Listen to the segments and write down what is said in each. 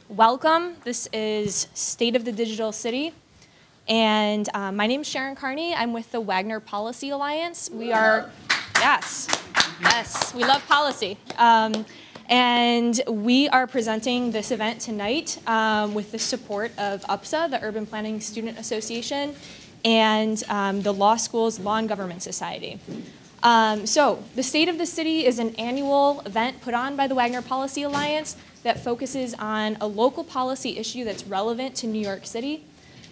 Welcome. This is State of the Digital City. And my name is Shankar. I'm with the Wagner Policy Alliance. We are, yes, we love policy. And we are presenting this event tonight with the support of UPSA, the Urban Planning Student Association, and the Law School's Law and Government Society. So the State of the City is an annual event put on by the Wagner Policy Alliance that focuses on a local policy issue that's relevant to New York City.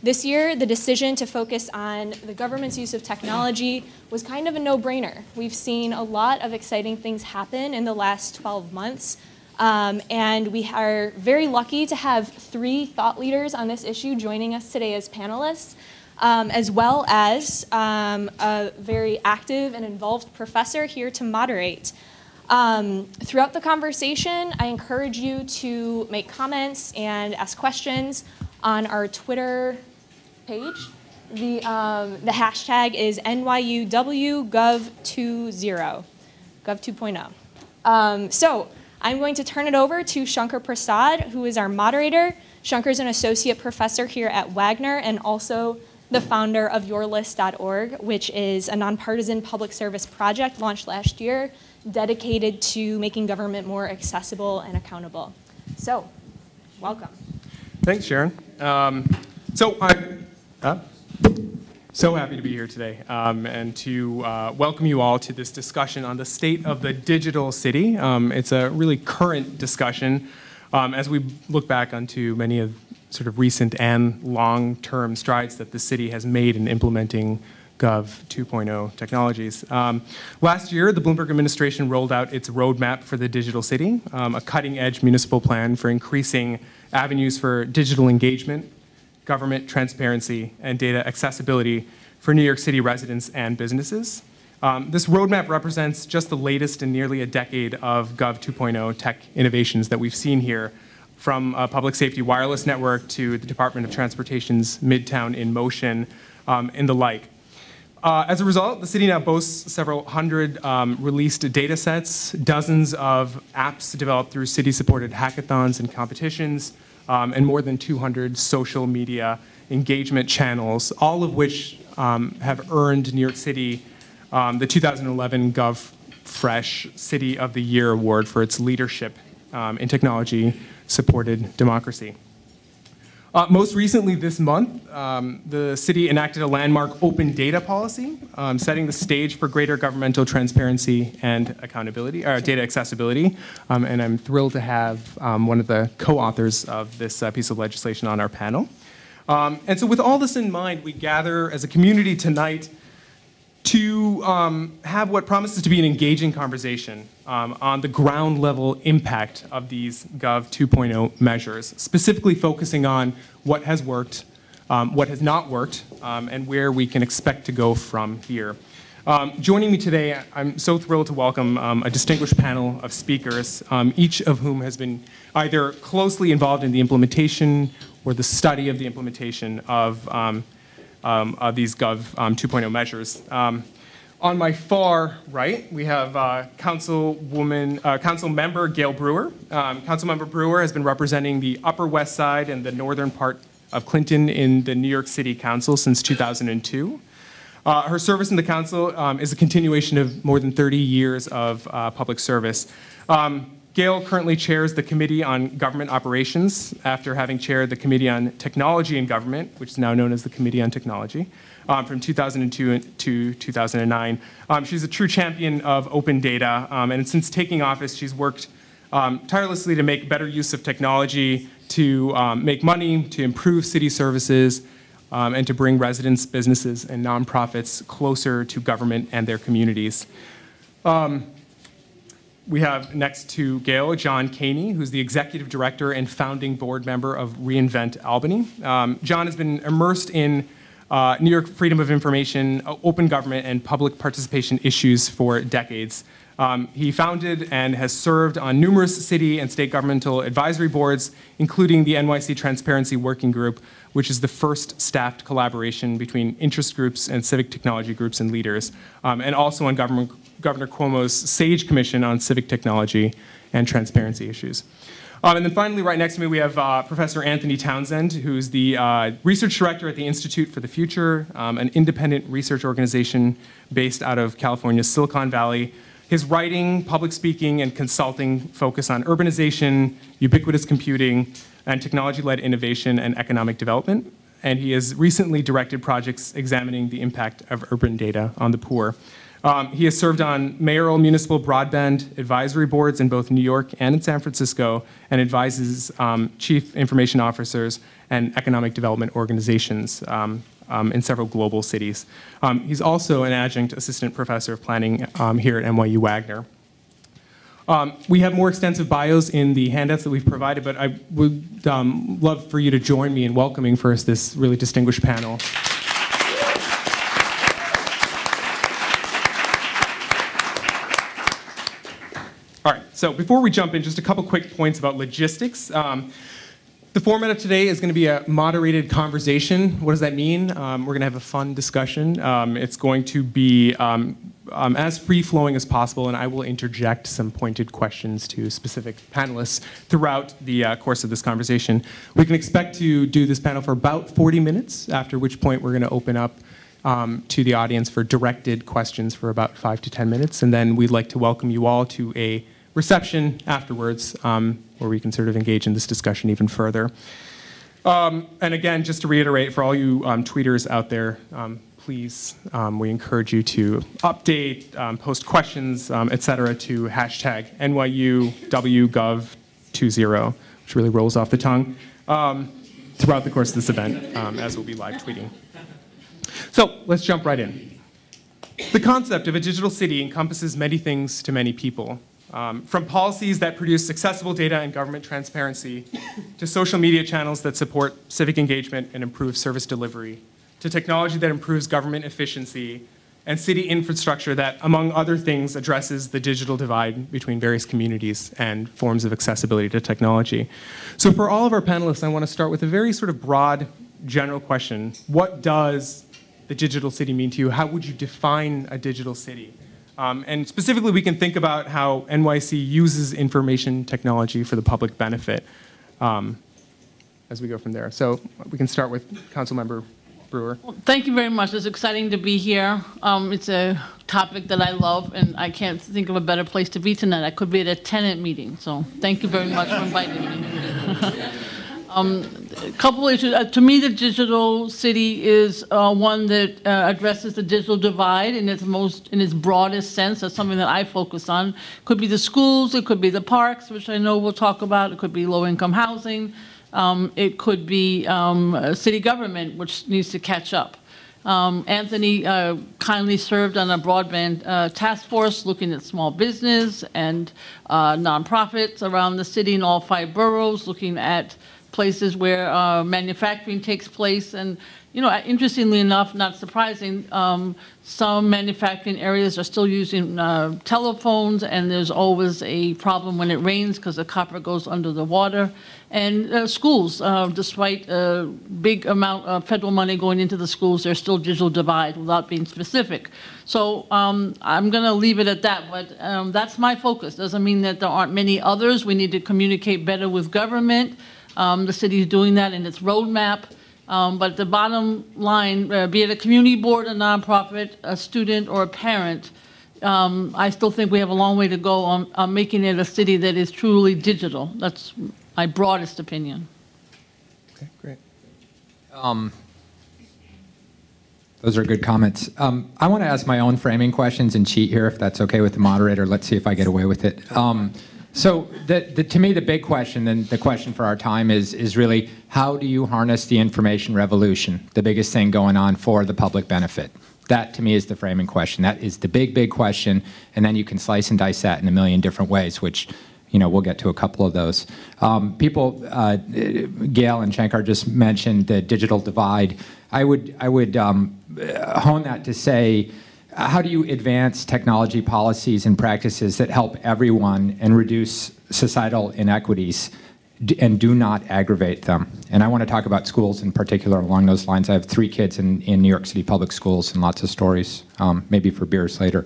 This year, the decision to focus on the government's use of technology was kind of a no-brainer. We've seen a lot of exciting things happen in the last 12 months, and we are very lucky to have 3 thought leaders on this issue joining us today as panelists, as well as a very active and involved professor here to moderate. Throughout the conversation, I encourage you to make comments and ask questions on our Twitter page. The hashtag is NYUWGov20, Gov 2.0. So I'm going to turn it over to Shankar Prasad, who is our moderator. Shankar is an associate professor here at Wagner and also the founder of YourList.org, which is a nonpartisan public service project launched last year dedicated to making government more accessible and accountable. So, welcome. Thanks, Sharon. So I'm so happy to be here today and to welcome you all to this discussion on the state of the digital city. It's a really current discussion as we look back onto many of sort of recent and long-term strides that the city has made in implementing Gov 2.0 technologies. Last year, the Bloomberg administration rolled out its roadmap for the digital city, a cutting-edge municipal plan for increasing avenues for digital engagement, government transparency, and data accessibility for New York City residents and businesses. This roadmap represents just the latest in nearly a decade of Gov 2.0 tech innovations that we've seen here, from a public safety wireless network to the Department of Transportation's Midtown in Motion and the like. As a result, the city now boasts several hundred released data sets, dozens of apps developed through city-supported hackathons and competitions, and more than 200 social media engagement channels, all of which have earned New York City the 2011 GovFresh City of the Year Award for its leadership in technology-supported democracy. Most recently this month, the city enacted a landmark open data policy, setting the stage for greater governmental transparency and accountability, data accessibility. And I'm thrilled to have one of the co-authors of this piece of legislation on our panel. And so with all this in mind, we gather as a community tonight to have what promises to be an engaging conversation on the ground level impact of these Gov 2.0 measures, specifically focusing on what has worked, what has not worked, and where we can expect to go from here. Joining me today, I'm so thrilled to welcome a distinguished panel of speakers, each of whom has been either closely involved in the implementation or the study of the implementation of these Gov 2.0 measures. On my far right, we have Council Member Gale Brewer. Councilmember Brewer has been representing the Upper West Side and the northern part of Clinton in the New York City Council since 2002. Her service in the council is a continuation of more than 30 years of public service. Gale currently chairs the Committee on Government Operations after having chaired the Committee on Technology and Government, which is now known as the Committee on Technology, from 2002 to 2009. She's a true champion of open data, and since taking office, she's worked tirelessly to make better use of technology, to make money, to improve city services, and to bring residents, businesses, and nonprofits closer to government and their communities. We have next to Gale, John Kaehny, who's the executive director and founding board member of Reinvent Albany. John has been immersed in New York freedom of information, open government, and public participation issues for decades. He founded and has served on numerous city and state governmental advisory boards, including the NYC Transparency Working Group, which is the first staffed collaboration between interest groups and civic technology groups and leaders, and also on Governor Cuomo's SAGE Commission on Civic Technology and Transparency Issues. And then finally, right next to me, we have Professor Anthony Townsend, who's the research director at the Institute for the Future, an independent research organization based out of California's Silicon Valley. His writing, public speaking, and consulting focus on urbanization, ubiquitous computing, and technology-led innovation and economic development. And he has recently directed projects examining the impact of urban data on the poor. He has served on mayoral municipal broadband advisory boards in both New York and in San Francisco, and advises chief information officers and economic development organizations in several global cities. He's also an adjunct assistant professor of planning here at NYU Wagner. We have more extensive bios in the handouts that we've provided, but I would love for you to join me in welcoming first this really distinguished panel. All right, so before we jump in, just a couple quick points about logistics. The format of today is going to be a moderated conversation. What does that mean? We're going to have a fun discussion. It's going to be as free-flowing as possible, and I will interject some pointed questions to specific panelists throughout the course of this conversation. We can expect to do this panel for about 40 minutes, after which point we're going to open up to the audience for directed questions for about 5 to 10 minutes, and then we'd like to welcome you all to a reception afterwards where we can sort of engage in this discussion even further. And again, just to reiterate, for all you tweeters out there, please, we encourage you to update, post questions, et cetera, to hashtag NYUWGov20, which really rolls off the tongue, throughout the course of this event, as we'll be live tweeting. So let's jump right in. The concept of a digital city encompasses many things to many people. From policies that produce accessible data and government transparency, to social media channels that support civic engagement and improve service delivery, to technology that improves government efficiency, and city infrastructure that, among other things, addresses the digital divide between various communities and forms of accessibility to technology. So for all of our panelists, I want to start with a very sort of broad, general question. What does the digital city mean to you? How would you define a digital city? And specifically, we can think about how NYC uses information technology for the public benefit as we go from there. So we can start with Councilmember Brewer. Well, thank you very much. It's exciting to be here. It's a topic that I love, and I can't think of a better place to be tonight. I could be at a tenant meeting, so thank you very much for inviting me. A couple issues. To me, the digital city is one that addresses the digital divide in its broadest sense. That's something that I focus on. It could be the schools, it could be the parks, which I know we'll talk about. It could be low-income housing. It could be city government, which needs to catch up. Anthony kindly served on a broadband task force looking at small business and nonprofits around the city in all 5 boroughs, looking at places where manufacturing takes place. And, you know, interestingly enough, not surprising, some manufacturing areas are still using telephones, and there's always a problem when it rains because the copper goes under the water. And schools, despite a big amount of federal money going into the schools, there's still digital divide without being specific. So I'm going to leave it at that, but that's my focus. Doesn't mean that there aren't many others. We need to communicate better with government. The city is doing that in its roadmap. But the bottom line, be it a community board, a nonprofit, a student, or a parent, I still think we have a long way to go on making it a city that is truly digital. That's my broadest opinion. Okay, great. Those are good comments. I want to ask my own framing questions and cheat here, if that's okay with the moderator. Let's see if I get away with it. So to me, the big question, and the question for our time is really, how do you harness the information revolution, the biggest thing going on for the public benefit? That, to me, is the framing question. That is the big, big question, and then you can slice and dice that in a million different ways, which, you know, we'll get to a couple of those. Gale and Shankar just mentioned the digital divide. I would hone that to say, how do you advance technology policies and practices that help everyone and reduce societal inequities and do not aggravate them? And I want to talk about schools in particular along those lines. I have 3 kids in New York City public schools and lots of stories, maybe for beers later.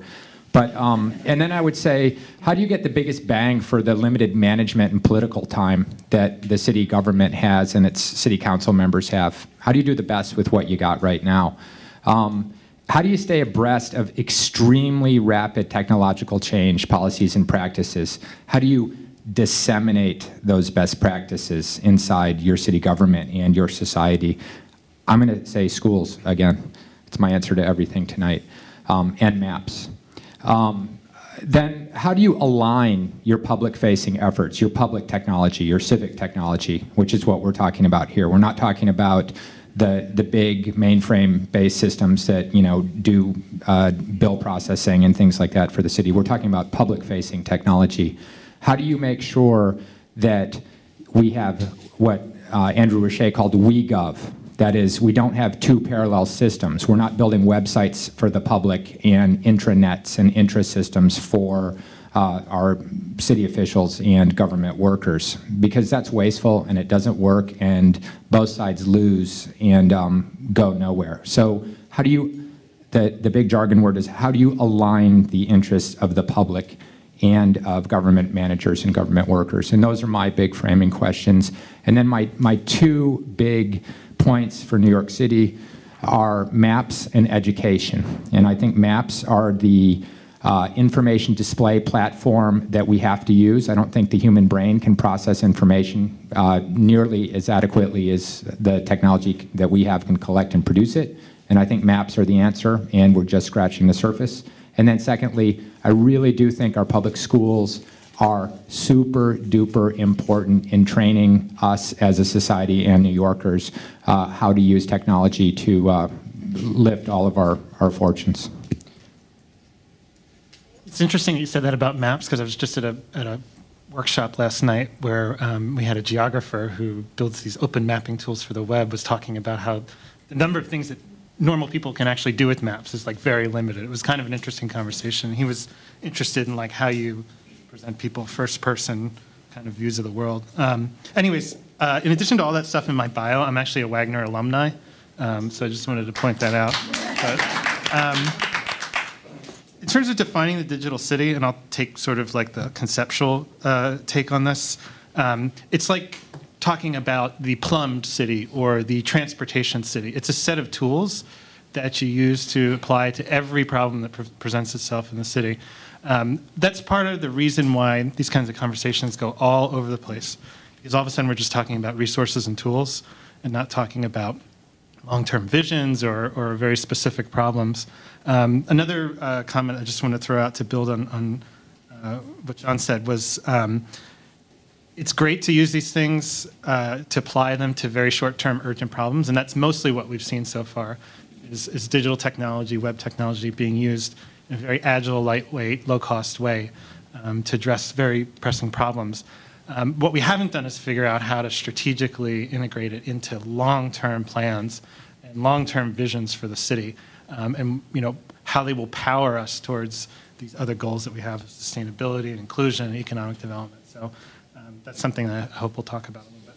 But, and then I would say, how do you get the biggest bang for the limited management and political time that the city government has and its city council members have? How do you do the best with what you got right now? How do you stay abreast of extremely rapid technological change, policies and practices? How do you disseminate those best practices inside your city government and your society? I'm going to say schools again. It's my answer to everything tonight. And maps. Then how do you align your public-facing efforts, your public technology, your civic technology, which is what we're talking about here. We're not talking about the big mainframe-based systems that do bill processing and things like that for the city. We're talking about public-facing technology. How do you make sure that we have what Andrew Richet called WeGov? That is, we don't have two parallel systems. We're not building websites for the public and intranets and intrasystems for our city officials and government workers, because that's wasteful and it doesn't work and both sides lose and go nowhere. So how do you, the big jargon word is, how do you align the interests of the public and of government managers and government workers? And those are my big framing questions. And then my two big points for New York City are maps and education. And I think maps are the information display platform that we have to use. I don't think the human brain can process information nearly as adequately as the technology that we have can collect and produce it. And I think maps are the answer, and we're just scratching the surface. And then secondly, I really do think our public schools are super duper important in training us as a society and New Yorkers how to use technology to lift all of our fortunes. It's interesting that you said that about maps, because I was just at a workshop last night where we had a geographer who builds these open mapping tools for the web was talking about how the number of things that normal people can actually do with maps is like very limited. It was kind of an interesting conversation. He was interested in like how you present people first-person kind of views of the world. Anyways, in addition to all that stuff in my bio, I'm actually a Wagner alumni, so I just wanted to point that out. But, in terms of defining the digital city, and I'll take sort of like the conceptual take on this, it's like talking about the plumbed city or the transportation city. It's a set of tools that you use to apply to every problem that presents itself in the city. That's part of the reason why these kinds of conversations go all over the place. Because all of a sudden we're just talking about resources and tools and not talking about long-term visions or very specific problems. Another comment I just want to throw out to build on what John said was, it's great to use these things to apply them to very short-term urgent problems, and that's mostly what we've seen so far, is digital technology, web technology being used in a very agile, lightweight, low-cost way to address very pressing problems. What we haven't done is figure out how to strategically integrate it into long-term plans and long-term visions for the city, and how they will power us towards these other goals that we have, sustainability and inclusion and economic development. So that's something that I hope we'll talk about a little bit.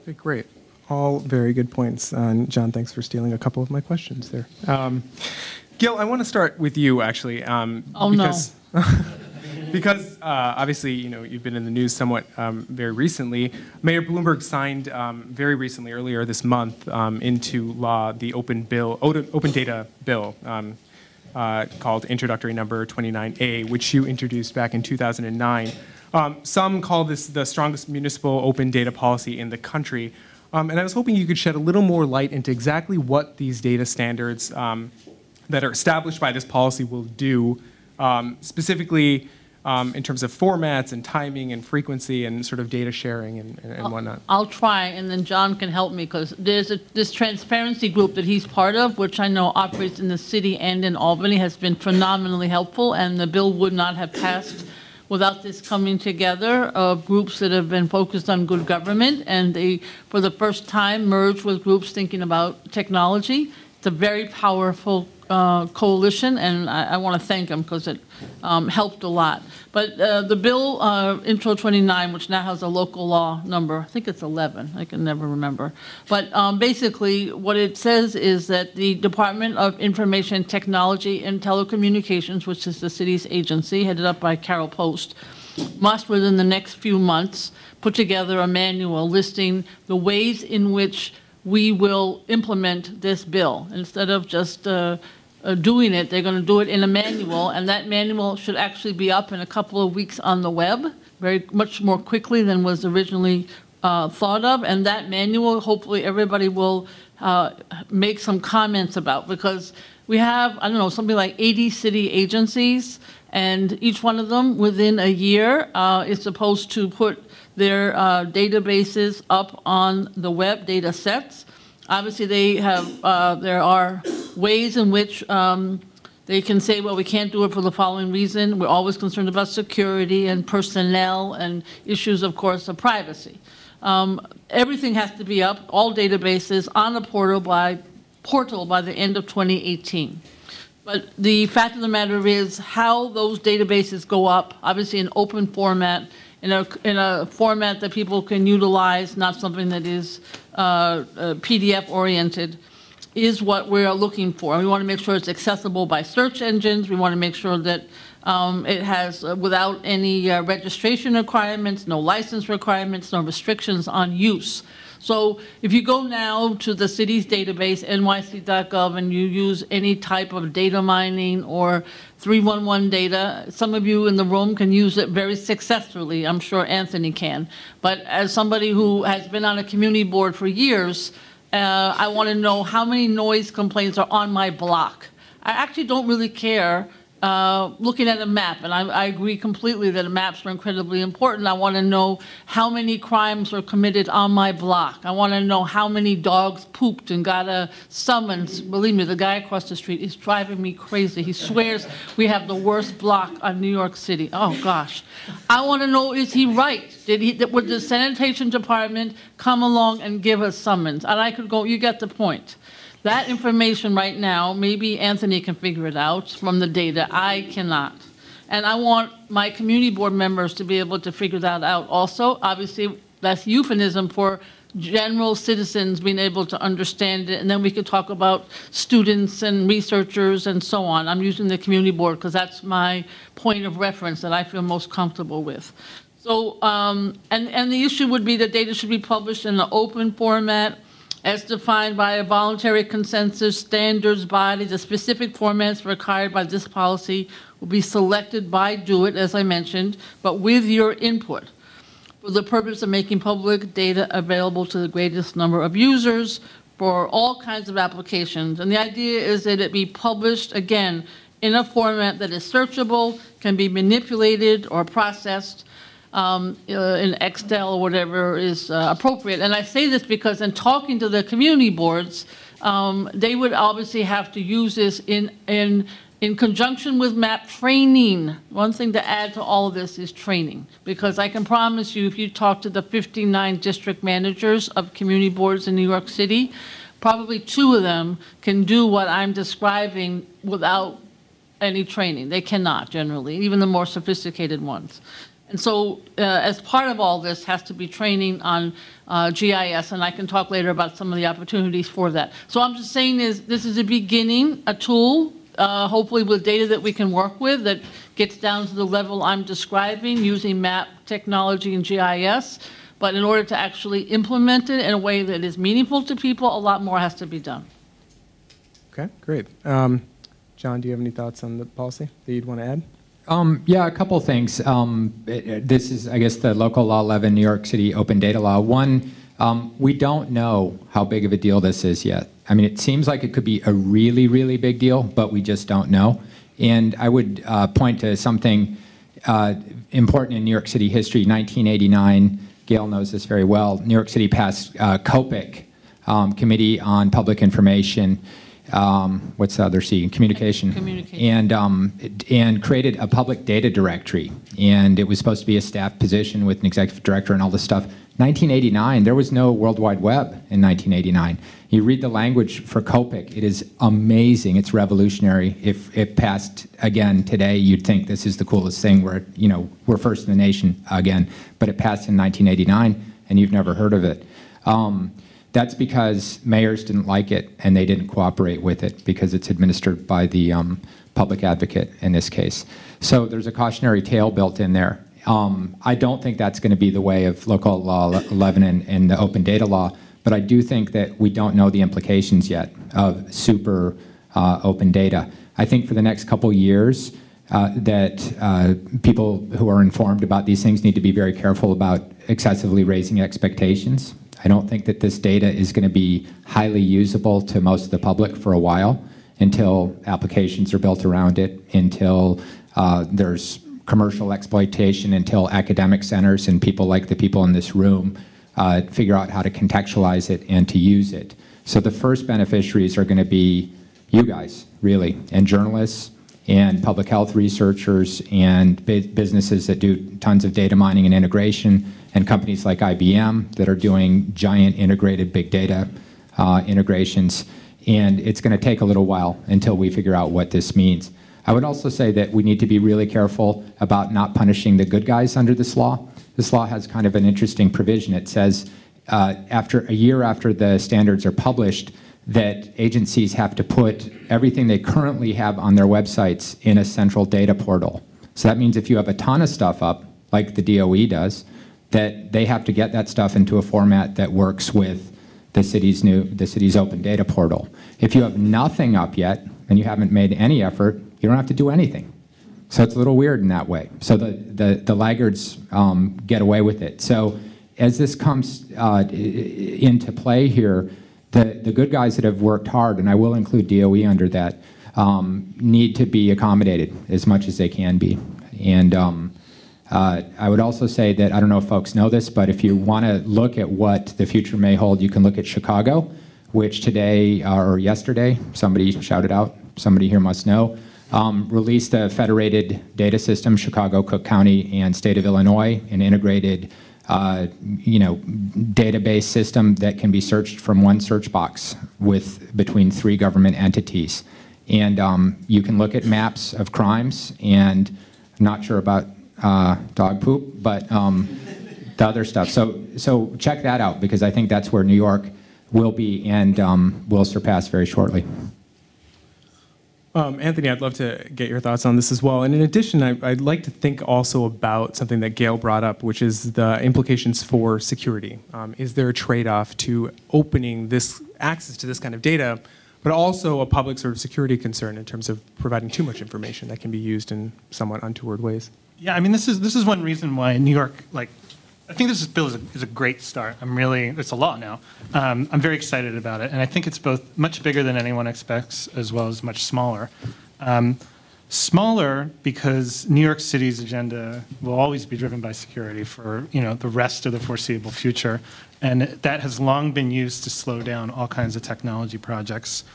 Okay, great. All very good points. John, thanks for stealing a couple of my questions there. Gale, I want to start with you, actually. Because, no. Because obviously, you've been in the news somewhat very recently. Mayor Bloomberg signed very recently, earlier this month, into law the open data bill called Introductory Number 29A, which you introduced back in 2009. Some call this the strongest municipal open data policy in the country. And I was hoping you could shed a little more light into exactly what these data standards that are established by this policy will do, specifically in terms of formats and timing and frequency and sort of data sharing and whatnot. I'll try, and then John can help me, because there's this transparency group that he's part of, which I know operates in the city and in Albany, has been phenomenally helpful, and the bill would not have passed without this coming together of groups that have been focused on good government, and they, for the first time, merged with groups thinking about technology. It's a very powerful coalition, and I want to thank them because it helped a lot. But the bill, Intro 29, which now has a local law number, I think it's 11, I can never remember. But basically what it says is that the Department of Information Technology and Telecommunications, which is the city's agency, headed up by Carol Post, must within the next few months put together a manual listing the ways in which we will implement this bill. Instead of just doing it, they're going to do it in a manual, and that manual should actually be up in a couple of weeks on the web, very much more quickly than was originally thought of. And that manual, hopefully everybody will make some comments about, because we have, I don't know, something like 80 city agencies, and each one of them within a year is supposed to put their databases up on the web, data sets. Obviously, they have, there are ways in which they can say, well, we can't do it for the following reason. We're always concerned about security and personnel and issues, of course, of privacy. Everything has to be up, all databases, on a portal by the end of 2018. But the fact of the matter is how those databases go up, obviously in open format, in a format that people can utilize, not something that is PDF oriented, is what we're looking for. We want to make sure it's accessible by search engines. We want to make sure that it has, without any registration requirements, no license requirements, no restrictions on use. So if you go now to the city's database, nyc.gov, and you use any type of data mining or 311 data, some of you in the room can use it very successfully. I'm sure Anthony can. But as somebody who has been on a community board for years, I want to know how many noise complaints are on my block. I actually don't really care looking at a map, and I agree completely that maps are incredibly important. I want to know how many crimes are committed on my block. I want to know how many dogs pooped and got a summons. Believe me, the guy across the street is driving me crazy. He swears we have the worst block on New York City. Oh, gosh. I want to know, is he right? Would the sanitation department come along and give us summons? And I could go, you get the point. That information right now, maybe Anthony can figure it out from the data. I cannot. And I want my community board members to be able to figure that out also. Obviously, that's euphemism for general citizens being able to understand it. And then we could talk about students and researchers and so on. I'm using the community board because that's my point of reference that I feel most comfortable with. So, and the issue would be that data should be published in an open format, as defined by a voluntary consensus standards body. The specific formats required by this policy will be selected by DO-IT, as I mentioned, but with your input, for the purpose of making public data available to the greatest number of users for all kinds of applications. And the idea is that it be published, again, in a format that is searchable, can be manipulated or processed, in Excel or whatever is appropriate. And I say this because in talking to the community boards, they would obviously have to use this in conjunction with map training. One thing to add to all of this is training, because I can promise you, if you talk to the 59 district managers of community boards in New York City, probably 2 of them can do what I'm describing without any training. They cannot generally, even the more sophisticated ones. And so as part of all this has to be training on GIS, and I can talk later about some of the opportunities for that. So I'm just saying this is a beginning, a tool, hopefully with data that we can work with that gets down to the level I'm describing using map technology and GIS. But in order to actually implement it in a way that is meaningful to people, a lot more has to be done. Okay, great. John, do you have any thoughts on the policy that you'd want to add? Yeah, a couple things. This is, I guess, the local law 11, New York City open data law. One, we don't know how big of a deal this is yet. I mean, it seems like it could be a really, really big deal, but we just don't know. And I would point to something important in New York City history. 1989, Gale knows this very well. New York City passed COPIC, Committee on Public Information. what's the other C? Communication. And created a public data directory. And it was supposed to be a staff position with an executive director and all this stuff. 1989, there was no World Wide Web in 1989. You read the language for Copic, it is amazing, it's revolutionary. If it passed again today, you'd think this is the coolest thing, we're first in the nation again, but it passed in 1989 and you've never heard of it. That's because mayors didn't like it and they didn't cooperate with it because it's administered by the public advocate in this case. So there's a cautionary tale built in there. I don't think that's going to be the way of local law 11 and the open data law, but I do think that we don't know the implications yet of super open data. I think for the next couple years that people who are informed about these things need to be very careful about excessively raising expectations. I don't think that this data is going to be highly usable to most of the public for a while until applications are built around it, until there's commercial exploitation, until academic centers and people like the people in this room figure out how to contextualize it and to use it. So the first beneficiaries are going to be you guys, really, and journalists and public health researchers and businesses that do tons of data mining and integration, and companies like IBM that are doing giant integrated big data integrations. And it's going to take a little while until we figure out what this means. I would also say that we need to be really careful about not punishing the good guys under this law. This law has kind of an interesting provision. It says after a year after the standards are published, that agencies have to put everything they currently have on their websites in a central data portal. So that means if you have a ton of stuff up, like the DOE does, that they have to get that stuff into a format that works with the city's open data portal. If you have nothing up yet and you haven't made any effort, you don't have to do anything. So it's a little weird in that way. So the laggards get away with it. So as this comes into play here, the good guys that have worked hard, and I will include DOE under that, need to be accommodated as much as they can be. And I would also say that, I don't know if folks know this, but if you want to look at what the future may hold, you can look at Chicago, which today or yesterday, somebody shouted out, somebody here must know, released a federated data system, Chicago, Cook County, and state of Illinois, an integrated database system that can be searched from one search box between 3 government entities. And you can look at maps of crimes, and I'm not sure about dog poop, but the other stuff. So check that out, because I think that's where New York will be and will surpass very shortly. Anthony, I'd love to get your thoughts on this as well. And in addition, I'd like to think also about something that Gale brought up, which is the implications for security. Is there a trade-off to opening this access to this kind of data, but also a public sort of security concern in terms of providing too much information that can be used in somewhat untoward ways? Yeah, I mean, this is one reason why New York, I think this bill is a great start. It's a law now. I'm very excited about it, and I think it's both much bigger than anyone expects, as well as much smaller. Smaller because New York City's agenda will always be driven by security for the rest of the foreseeable future, and that has long been used to slow down all kinds of technology projects,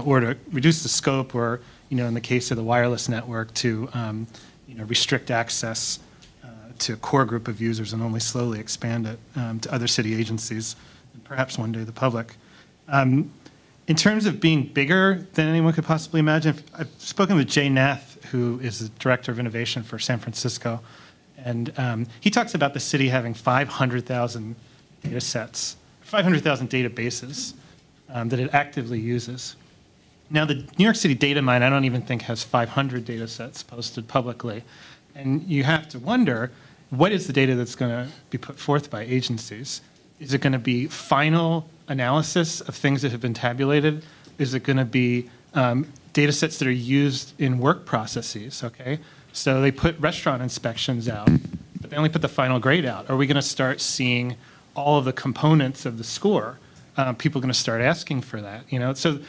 or to reduce the scope, or in the case of the wireless network, to restrict access to a core group of users and only slowly expand it to other city agencies, and perhaps one day the public. In terms of being bigger than anyone could possibly imagine, I've spoken with Jay Nath, who is the Director of Innovation for San Francisco, and he talks about the city having 500,000 data sets, 500,000 databases that it actively uses. Now, the New York City data mine, I don't even think has 500 data sets posted publicly. And you have to wonder, what is the data that's going to be put forth by agencies? Is it going to be final analysis of things that have been tabulated? Is it going to be data sets that are used in work processes, okay? So they put restaurant inspections out, but they only put the final grade out. Are we going to start seeing all of the components of the score? People are going to start asking for that, So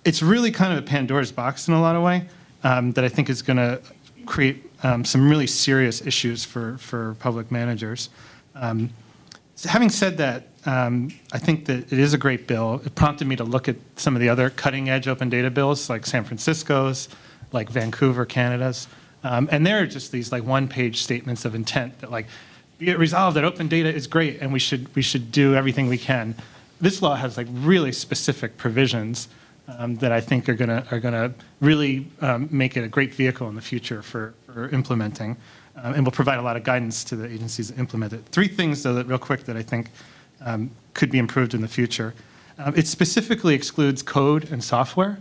it's really kind of a Pandora's box in a lot of ways that I think is going to create some really serious issues for public managers. So having said that, I think that it is a great bill. It prompted me to look at some of the other cutting-edge open data bills, like San Francisco's, like Vancouver, Canada's. And there are just these like one-page statements of intent that like, be it resolved that open data is great and we should do everything we can. This law has like really specific provisions that I think are gonna really make it a great vehicle in the future for implementing, and will provide a lot of guidance to the agencies that implement it. Three things, though, that real quick that I think could be improved in the future. It specifically excludes code and software,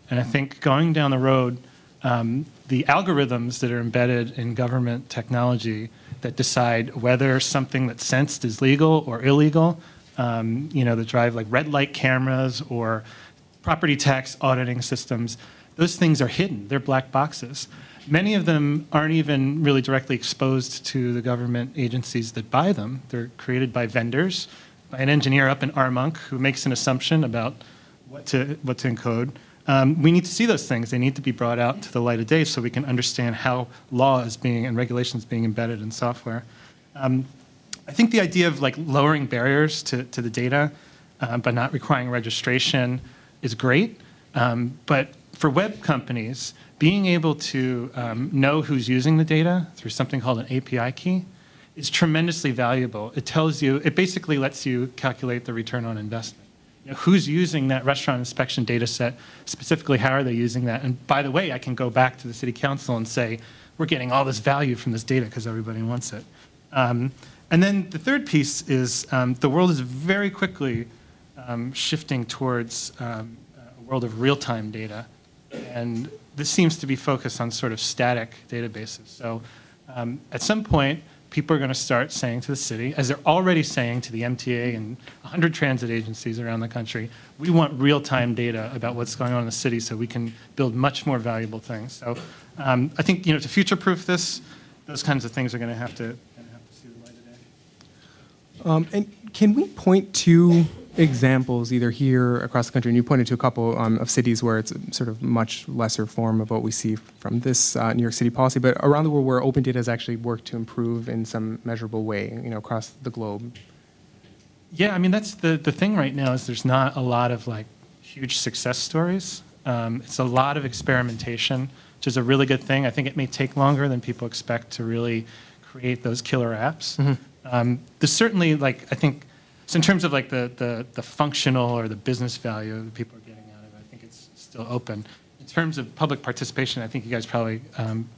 and I think going down the road, the algorithms that are embedded in government technology that decide whether something that's sensed is legal or illegal, that drive like red light cameras or property tax auditing systems, those things are hidden. They're black boxes. Many of them aren't even really directly exposed to the government agencies that buy them. They're created by vendors, by an engineer up in Armonk who makes an assumption about what to encode. We need to see those things. They need to be brought out to the light of day so we can understand how law is being and regulations being embedded in software. I think the idea of like lowering barriers to the data but not requiring registration is great. But for web companies, being able to know who's using the data through something called an API key is tremendously valuable. It tells you, it basically lets you calculate the return on investment. Who's using that restaurant inspection data set, specifically how are they using that? And by the way, I can go back to the city council and say, we're getting all this value from this data because everybody wants it. And then the third piece is the world is very quickly shifting towards a world of real-time data. And this seems to be focused on sort of static databases. So at some point, people are going to start saying to the city, as they're already saying to the MTA and 100 transit agencies around the country, we want real-time data about what's going on in the city so we can build much more valuable things. So I think to future-proof this, those kinds of things are going to have to see the light of day. And can we point to examples either here across the country, and you pointed to a couple of cities where it's sort of much lesser form of what we see from this New York City policy, but around the world where open data has actually worked to improve in some measurable way, across the globe? Yeah, I mean, that's the thing right now is there's not a lot of like huge success stories. It's a lot of experimentation, which is a really good thing. I think it may take longer than people expect to really create those killer apps. Mm-hmm. There's certainly I think, so in terms of like the functional or the business value that people are getting out of it, I think it's still open. In terms of public participation, I think you guys probably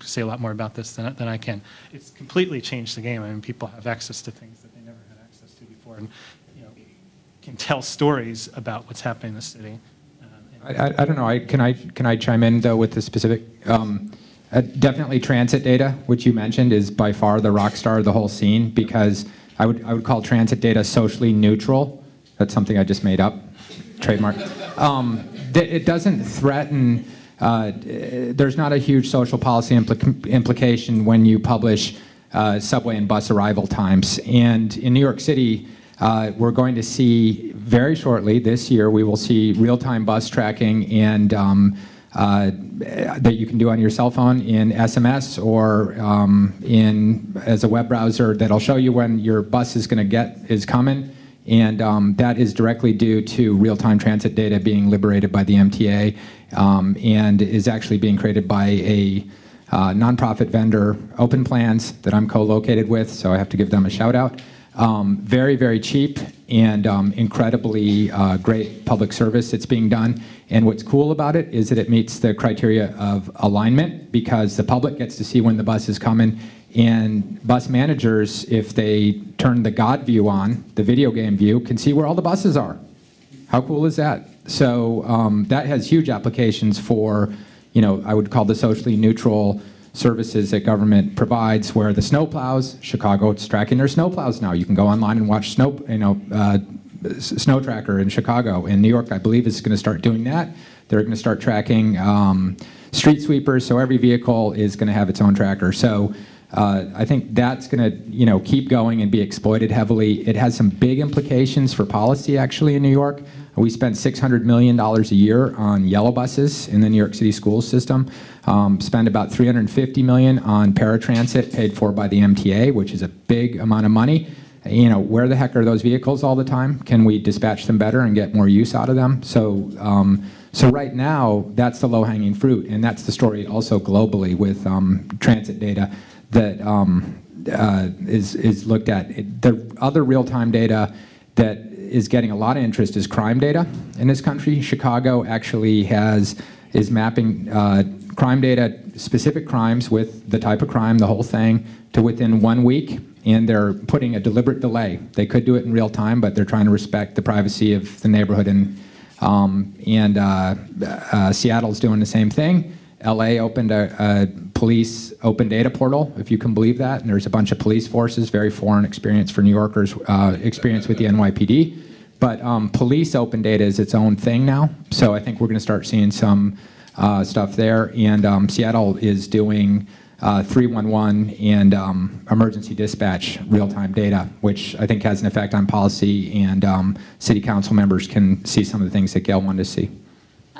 say a lot more about this than I can. It's completely changed the game. I mean, people have access to things that they never had access to before, and can tell stories about what's happening in the city. I don't know. Can I chime in though with the specific? Definitely transit data, which you mentioned, is by far the rock star of the whole scene because I would call transit data socially neutral. That's something I just made up, trademark. It doesn't threaten. There's not a huge social policy implication when you publish subway and bus arrival times. And in New York City, we're going to see very shortly this year. We will see real-time bus tracking and that you can do on your cell phone in SMS or as a web browser that'll show you when your bus is coming, and that is directly due to real-time transit data being liberated by the MTA and is actually being created by a nonprofit vendor, Open Plans, that I'm co-located with, so I have to give them a shout out. Very, very cheap and incredibly great public service that's being done. And what's cool about it is that it meets the criteria of alignment because the public gets to see when the bus is coming, and bus managers, if they turn the God view on, the video game view, can see where all the buses are. How cool is that? So that has huge applications for, I would call the socially neutral services that government provides, where the snowplows, Chicago, it's tracking their snowplows now. You can go online and watch Snow Tracker in Chicago. In New York, I believe, is going to start doing that. They're going to start tracking street sweepers, so every vehicle is going to have its own tracker. So I think that's going to keep going and be exploited heavily. It has some big implications for policy, actually, in New York. We spend $600 million a year on yellow buses in the New York City school system. Spend about $350 million on paratransit paid for by the MTA, which is a big amount of money. where the heck are those vehicles all the time? Can we dispatch them better and get more use out of them? So right now, that's the low-hanging fruit, and that's the story also globally with transit data that is looked at. The other real-time data that is getting a lot of interest is crime data in this country. Chicago actually is mapping crime data, specific crimes with the type of crime, the whole thing, to within 1 week, and they're putting a deliberate delay. They could do it in real time, but they're trying to respect the privacy of the neighborhood, and Seattle's doing the same thing. LA opened a police open data portal, if you can believe that, and there's a bunch of police forces, very foreign experience for New Yorkers, experience with the NYPD. But police open data is its own thing now, so I think we're going to start seeing some stuff there. And Seattle is doing 311 and emergency dispatch real-time data, which I think has an effect on policy, and city council members can see some of the things that Gale wanted to see.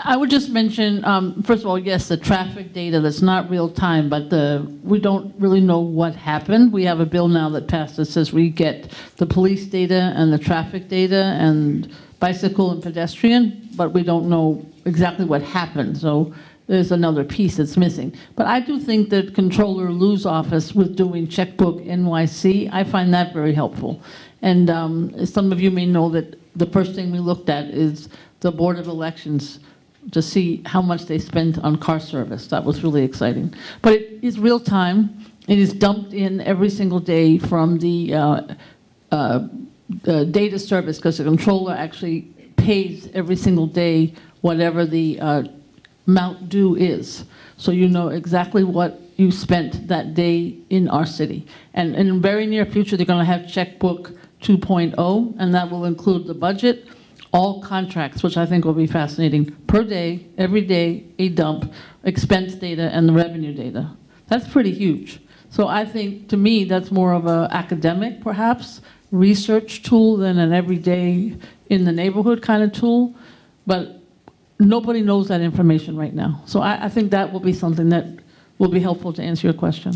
I would just mention, first of all, yes, the traffic data that's not real time, but we don't really know what happened. We have a bill now that passed that says we get the police data and the traffic data and bicycle and pedestrian, but we don't know exactly what happened. So there's another piece that's missing. But I do think that Controller Lou's office with doing Checkbook NYC, I find that very helpful. And some of you may know that the first thing we looked at is the Board of Elections to see how much they spent on car service. That was really exciting. But it is real time. It is dumped in every single day from the data service, because the controller actually pays every single day whatever the amount due is. So you know exactly what you spent that day in our city. And in the very near future, they're going to have Checkbook 2.0, and that will include the budget, all contracts, which I think will be fascinating, per day, every day, a dump, expense data, and the revenue data. That's pretty huge. So I think, to me, that's more of an academic, perhaps, research tool than an everyday in the neighborhood kind of tool. But nobody knows that information right now. So I think that will be something that will be helpful to answer your question.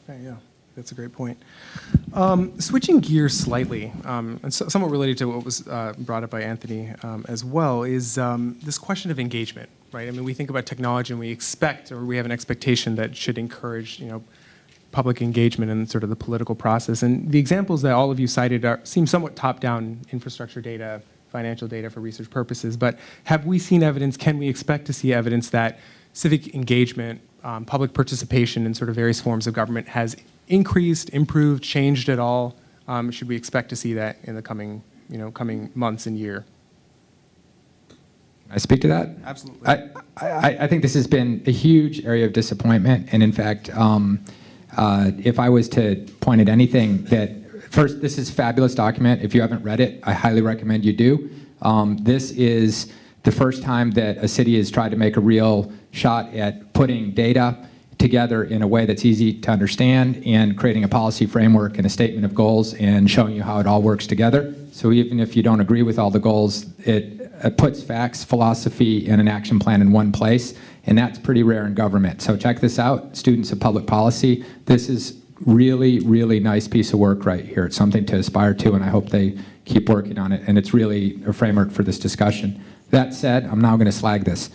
Okay, yeah, that's a great point. Switching gears slightly, and somewhat related to what was brought up by Anthony as well, is this question of engagement, right? I mean, we think about technology and we expect, or we have an expectation that should encourage, public engagement in sort of the political process. And the examples that all of you cited seem somewhat top-down: infrastructure data, financial data for research purposes. But have we seen evidence, can we expect to see evidence that civic engagement, public participation in sort of various forms of government has increased, improved, changed at all? Should we expect to see that in the coming months and year? Can I speak to that? Absolutely. I think this has been a huge area of disappointment, and in fact, if I was to point at anything that, first, this is a fabulous document. If you haven't read it, I highly recommend you do. This is the first time that a city has tried to make a real shot at putting data together in a way that's easy to understand and creating a policy framework and a statement of goals and showing you how it all works together. So even if you don't agree with all the goals, it puts facts, philosophy, and an action plan in one place, and that's pretty rare in government. So check this out, students of public policy. This is really, really nice piece of work right here. It's something to aspire to, and I hope they keep working on it, and it's really a framework for this discussion. That said, I'm now going to slag this.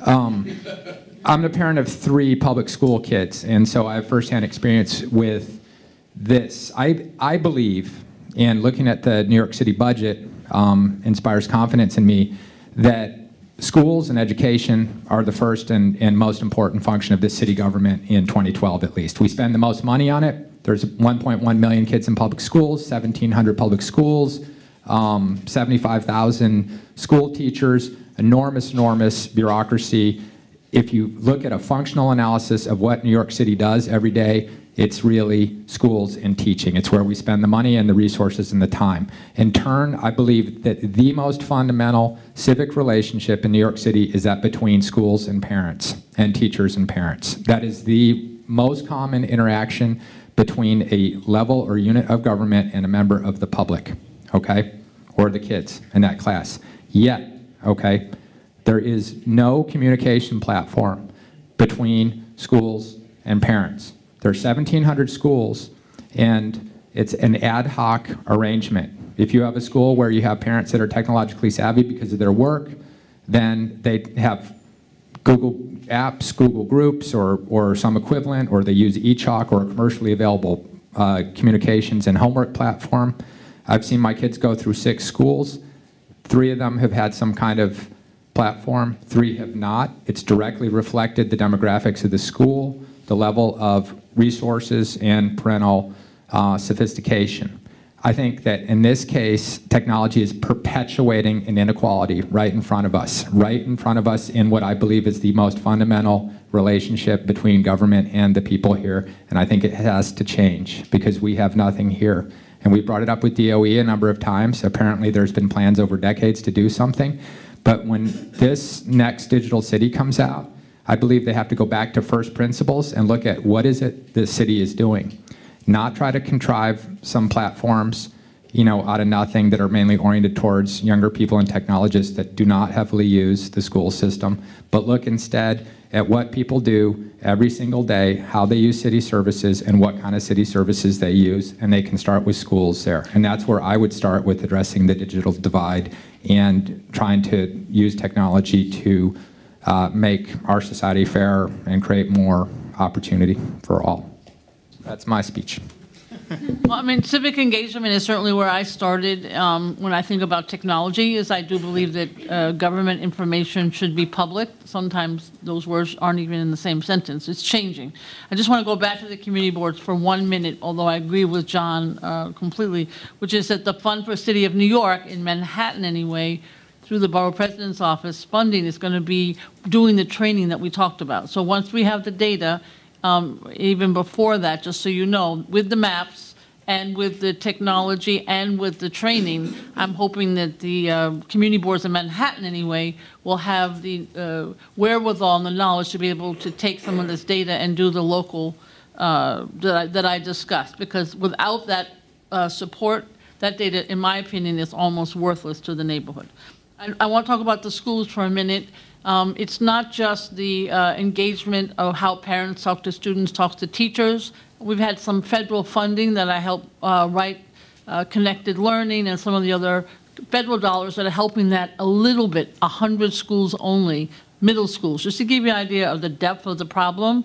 I'm the parent of 3 public school kids, and so I have firsthand experience with this. I believe, and looking at the New York City budget inspires confidence in me, that schools and education are the first and most important function of this city government in 2012 at least. We spend the most money on it. There's 1.1 million kids in public schools, 1,700 public schools, 75,000 school teachers, enormous bureaucracy. If you look at a functional analysis of what New York City does every day, it's really schools and teaching. It's where we spend the money and the resources and the time. In turn, I believe that the most fundamental civic relationship in New York City is that between schools and parents, and teachers and parents. That is the most common interaction between a level or unit of government and a member of the public, okay? Or the kids in that class. Yet, okay, there is no communication platform between schools and parents. There are 1,700 schools, and It's an ad hoc arrangement. If you have a school where you have parents that are technologically savvy because of their work, then they have Google Apps, Google Groups, or some equivalent, or they use eChalk or a commercially available communications and homework platform. I've seen my kids go through 6 schools. 3 of them have had some kind of platform, 3 have not. It's directly reflected the demographics of the school, the level of resources, and parental sophistication. I think that in this case, technology is perpetuating an inequality right in front of us in what I believe is the most fundamental relationship between government and the people here. And I think it has to change because we have nothing here. And we brought it up with DOE a number of times. Apparently there's been plans over decades to do something. But when this next digital city comes out, I believe they have to go back to first principles and look at what is it the city is doing. Not try to contrive some platforms, out of nothing that are mainly oriented towards younger people and technologists that do not heavily use the school system, but look instead at what people do every single day, how they use city services, and what kind of city services they use, and they can start with schools there. And that's where I would start with addressing the digital divide and trying to use technology to make our society fairer and create more opportunity for all. That's my speech. Well, I mean, civic engagement is certainly where I started when I think about technology, is I do believe that government information should be public. Sometimes those words aren't even in the same sentence. It's changing. I just want to go back to the community boards for 1 minute, although I agree with John completely, which is that the Fund for City of New York, in Manhattan anyway, through the Borough President's Office, funding is going to be doing the training that we talked about. So once we have the data, even before that, just so you know, with the maps and with the technology and with the training, I'm hoping that the community boards in Manhattan anyway will have the wherewithal and the knowledge to be able to take some of this data and do the local that I discussed. Because without that support, that data, in my opinion, is almost worthless to the neighborhood. I want to talk about the schools for a minute. It's not just the engagement of how parents talk to students, talk to teachers. We've had some federal funding that I helped write, Connected Learning, and some of the other federal dollars that are helping that a little bit, 100 schools only, middle schools, just to give you an idea of the depth of the problem,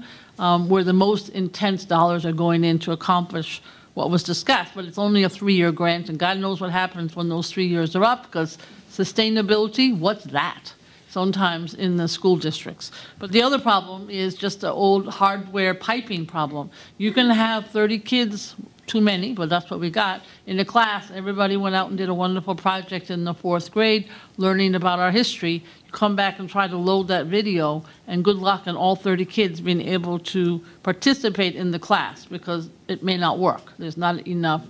where the most intense dollars are going in to accomplish what was discussed. But it's only a 3-year grant, and God knows what happens when those 3 years are up, because sustainability, what's that? Sometimes in the school districts. But the other problem is just the old hardware piping problem. You can have 30 kids, too many, but that's what we got, in a class. Everybody went out and did a wonderful project in the 4th grade, learning about our history. You come back and try to load that video, and good luck on all 30 kids being able to participate in the class, because it may not work. There's not enough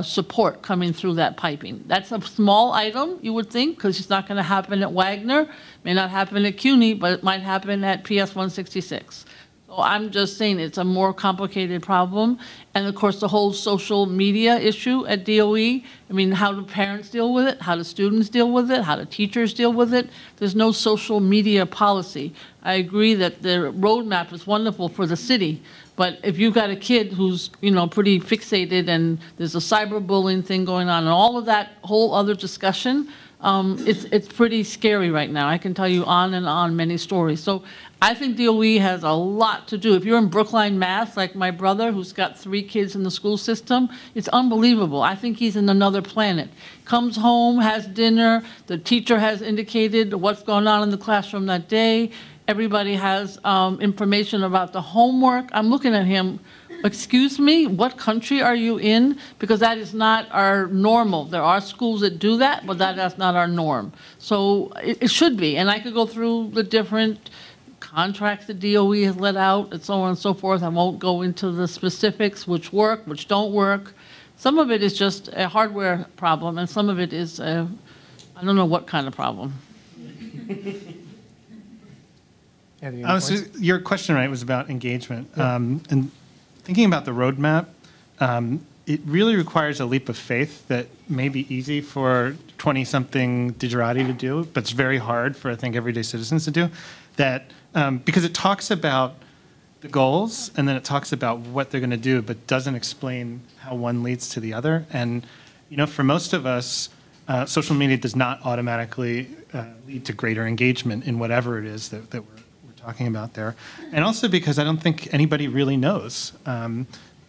support coming through that piping. That's a small item, you would think, because it's not going to happen at Wagner, may not happen at Kaehny, but it might happen at PS 166. So I'm just saying it's a more complicated problem. And of course, the whole social media issue at DOE, I mean, how do parents deal with it? How do students deal with it? How do teachers deal with it? There's no social media policy. I agree that the roadmap is wonderful for the city, but if you've got a kid who's, pretty fixated and there's a cyberbullying thing going on and all of that whole other discussion, it's pretty scary right now. I can tell you on and on many stories. So I think DOE has a lot to do. If you're in Brookline, Mass., like my brother, who's got 3 kids in the school system, it's unbelievable. I think he's in another planet. Comes home, has dinner, the teacher has indicated what's going on in the classroom that day. Everybody has information about the homework. I'm looking at him, excuse me, what country are you in? Because that is not our normal. There are schools that do that, but that's not our norm. So it should be. And I could go through the different contracts that DOE has let out and so on and so forth. I won't go into the specifics, which work, which don't work. Some of it is just a hardware problem, and some of it is I don't know what kind of problem. So your question, right, was about engagement. Yeah. And thinking about the roadmap, it really requires a leap of faith that may be easy for 20-something digerati to do, but it's very hard for, I think, everyday citizens to do. That because it talks about the goals, and then it talks about what they're going to do, but doesn't explain how one leads to the other. And for most of us, social media does not automatically lead to greater engagement in whatever it is that we're talking about there. And also because I don't think anybody really knows.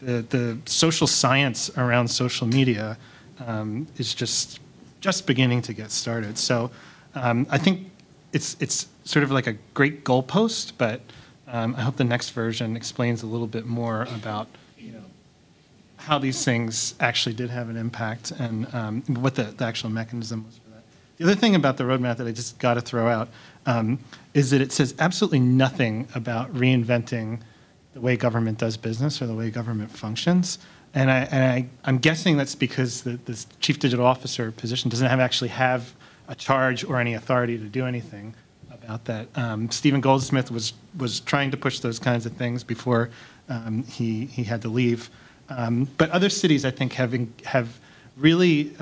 The social science around social media is just beginning to get started. So I think it's sort of like a great goalpost, but I hope the next version explains a little bit more about how these things actually did have an impact and what the actual mechanism was for that. The other thing about the roadmap that I just got to throw out is that it says absolutely nothing about reinventing the way government does business or the way government functions. And I'm guessing that's because the chief digital officer position doesn't actually have a charge or any authority to do anything about that. Stephen Goldsmith was trying to push those kinds of things before he had to leave. But other cities, I think, have really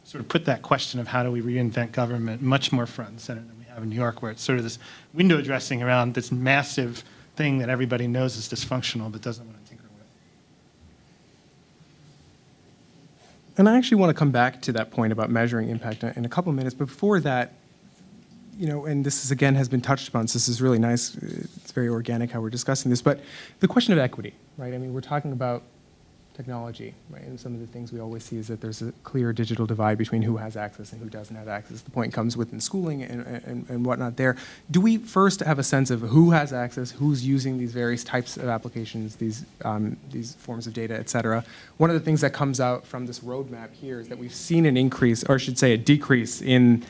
sort of put that question of how do we reinvent government much more front and center than we have in New York, where it's sort of this window dressing around this massive thing that everybody knows is dysfunctional but doesn't want to tinker with. And I actually want to come back to that point about measuring impact in a couple of minutes. But before that, and this is, again, has been touched upon, so this is really nice. It's very organic how we're discussing this. But the question of equity, right? I mean, we're talking about technology, right? And some of the things we always see is that there's a clear digital divide between who has access and who doesn't have access. The point comes within schooling and whatnot there. Do we first have a sense of who has access, who's using these various types of applications, these forms of data, et cetera? One of the things that comes out from this roadmap here is that we've seen an increase, or I should say a decrease in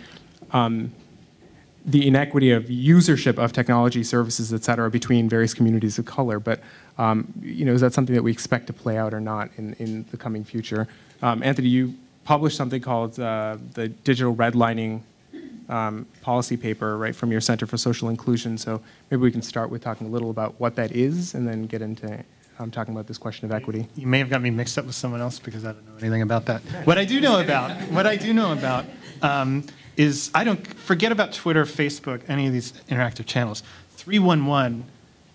the inequity of usership of technology services, et cetera, between various communities of color. But is that something that we expect to play out or not in the coming future? Anthony, you published something called the Digital Redlining Policy Paper, right, from your Center for Social Inclusion. So maybe we can start with talking a little about what that is and then get into talking about this question of equity. You may have got me mixed up with someone else because I don't know anything about that. What I do know about is I don't forget about Twitter, Facebook, any of these interactive channels. 311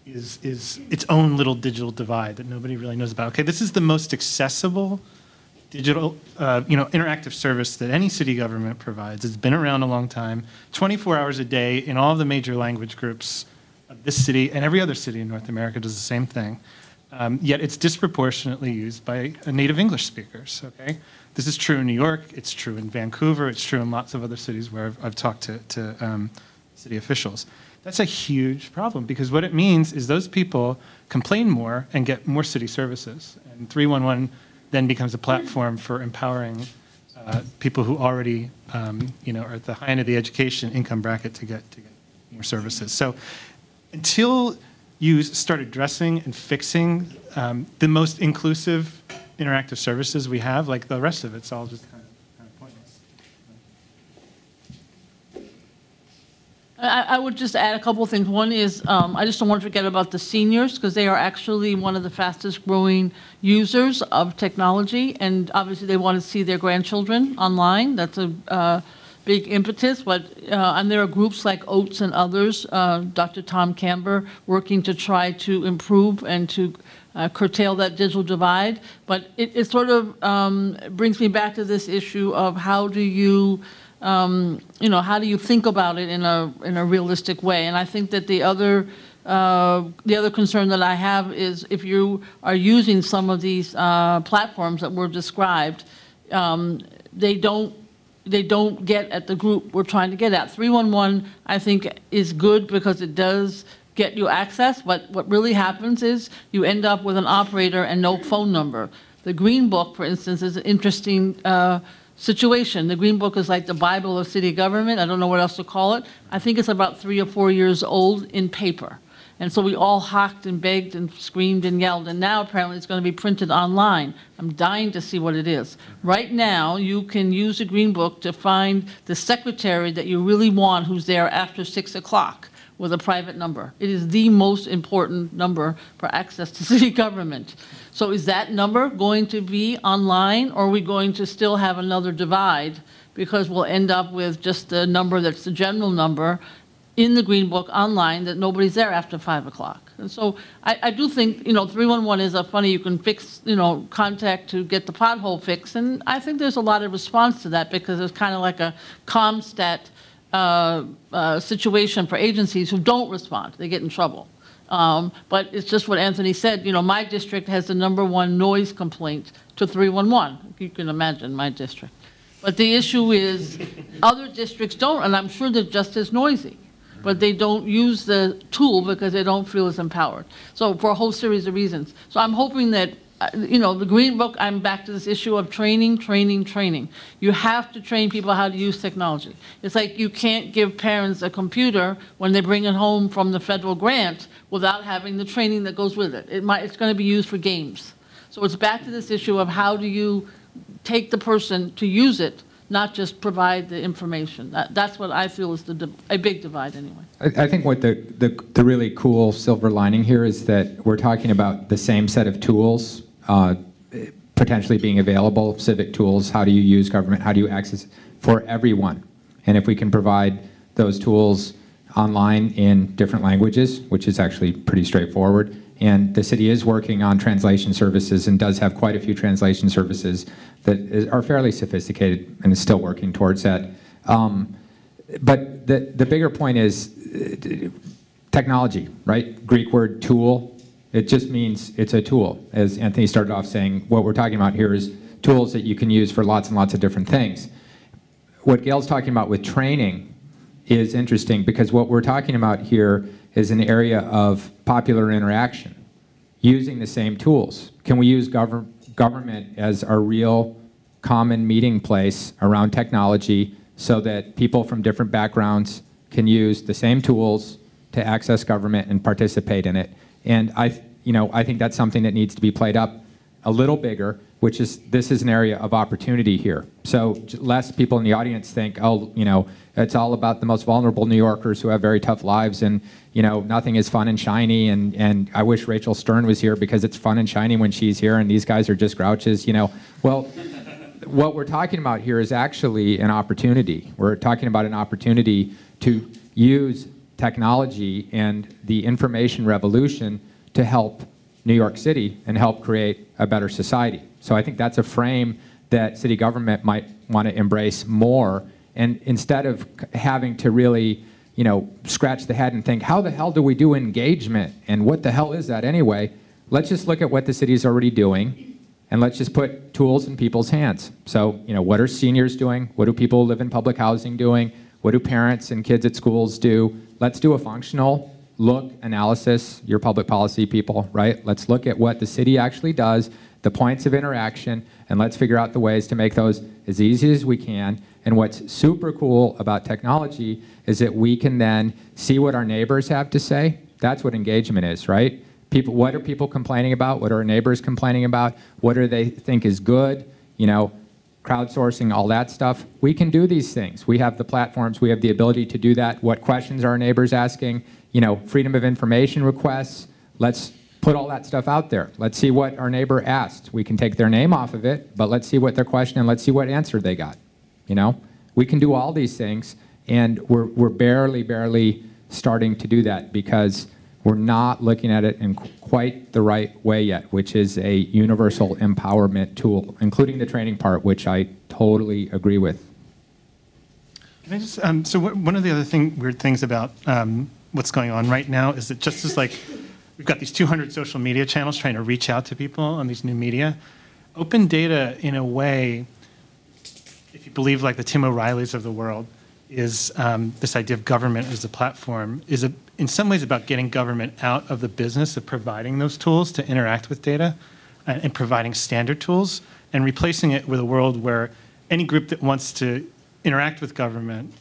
is its own little digital divide that nobody really knows about. Okay, this is the most accessible digital, interactive service that any city government provides. It's been around a long time, 24 hours a day in all of the major language groups of this city, and every other city in North America does the same thing. Yet it's disproportionately used by native English speakers, okay? This is true in New York, it's true in Vancouver, it's true in lots of other cities where I've talked to city officials. That's a huge problem because what it means is those people complain more and get more city services. And 311 then becomes a platform for empowering people who already are at the high end of the education income bracket to get more services. So until you start addressing and fixing the most inclusive interactive services we have, like the rest of it's all just kind of pointless. I would just add a couple of things. One is I just don't want to forget about the seniors because they are actually one of the fastest growing users of technology, and obviously they want to see their grandchildren online. That's a big impetus, and there are groups like OATS and others, Dr. Tom Camber, working to try to improve and to curtail that digital divide. But it sort of brings me back to this issue of how do you think about it in a realistic way? And I think that the other concern that I have is if you are using some of these platforms that were described, they don't get at the group we're trying to get at. 311, I think, is good because it does get you access, but what really happens is you end up with an operator and no phone number. The Green Book, for instance, is an interesting situation. The Green Book is like the Bible of city government. I don't know what else to call it. I think it's about 3 or 4 years old in paper. And so we all hocked and begged and screamed and yelled, and now apparently it's going to be printed online. I'm dying to see what it is. Right now, you can use the Green Book to find the secretary that you really want who's there after 6 o'clock with a private number. It is the most important number for access to city government. So is that number going to be online, or are we going to still have another divide because we'll end up with just the number that's the general number in the Green Book online that nobody's there after 5 o'clock. And so I do think, 311 is a funny, you can fix, contact to get the pothole fixed. And I think there's a lot of response to that because it's kind of like a ComStat situation for agencies who don't respond. They get in trouble. But it's just what Anthony said. My district has the #1 noise complaint to 311. You can imagine my district. But the issue is other districts don't, and I'm sure they're just as noisy, but they don't use the tool because they don't feel as empowered. So for a whole series of reasons. So I'm hoping that, the Green Book, I'm back to this issue of training. You have to train people how to use technology. It's like you can't give parents a computer when they bring it home from the federal grant without having the training that goes with it. It's going to be used for games. So it's back to this issue of how do you take the person to use it, not just provide the information. That's what I feel is a big divide anyway. I think what the really cool silver lining here is that we're talking about the same set of tools potentially being available, civic tools, how do you use government, how do you access for everyone. And if we can provide those tools online in different languages, which is actually pretty straightforward, and the city is working on translation services and does have quite a few translation services that are fairly sophisticated and is still working towards that. But the bigger point is technology, right? Greek word tool, it just means it's a tool. As Anthony started off saying, what we're talking about here is tools that you can use for lots and lots of different things. What Gale's talking about with training is interesting because what we're talking about here is an area of popular interaction, using the same tools. Can we use government as our real common meeting place around technology so that people from different backgrounds can use the same tools to access government and participate in it? And I think that's something that needs to be played up a little bigger, which is this is an area of opportunity here. So less people in the audience think, oh, it's all about the most vulnerable New Yorkers who have very tough lives and, nothing is fun and shiny and I wish Rachel Stern was here because it's fun and shiny when she's here and these guys are just grouches, Well, what we're talking about here is actually an opportunity. We're talking about an opportunity to use technology and the information revolution to help New York City and help create a better society. So I think that's a frame that city government might want to embrace more. And instead of having to really, scratch the head and think, how the hell do we do engagement? And what the hell is that anyway? Let's just look at what the city's already doing and let's just put tools in people's hands. So, what are seniors doing? What do people who live in public housing doing? What do parents and kids at schools do? Let's do a functional look analysis, your public policy people, right? Let's look at what the city actually does, the points of interaction, and let's figure out the ways to make those as easy as we can. And what's super cool about technology is that we can then see what our neighbors have to say. That's what engagement is, right? What are people complaining about? What are our neighbors complaining about? What do they think is good? Crowdsourcing, all that stuff. We can do these things. We have the platforms. We have the ability to do that. What questions are our neighbors asking? Freedom of information requests. Let's put all that stuff out there. Let's see what our neighbor asked. We can take their name off of it, but let's see what their question and let's see what answer they got. We can do all these things, and we're barely starting to do that because we're not looking at it in quite the right way yet, which is a universal empowerment tool, including the training part, which I totally agree with. Can I just, so one of the other weird things about what's going on right now is that just as like we've got these 200 social media channels trying to reach out to people on these new media, open data in a way, if you believe like the Tim O'Reillys of the world, is this idea of government as a platform is in some ways about getting government out of the business of providing those tools to interact with data and providing standard tools and replacing it with a world where any group that wants to interact with government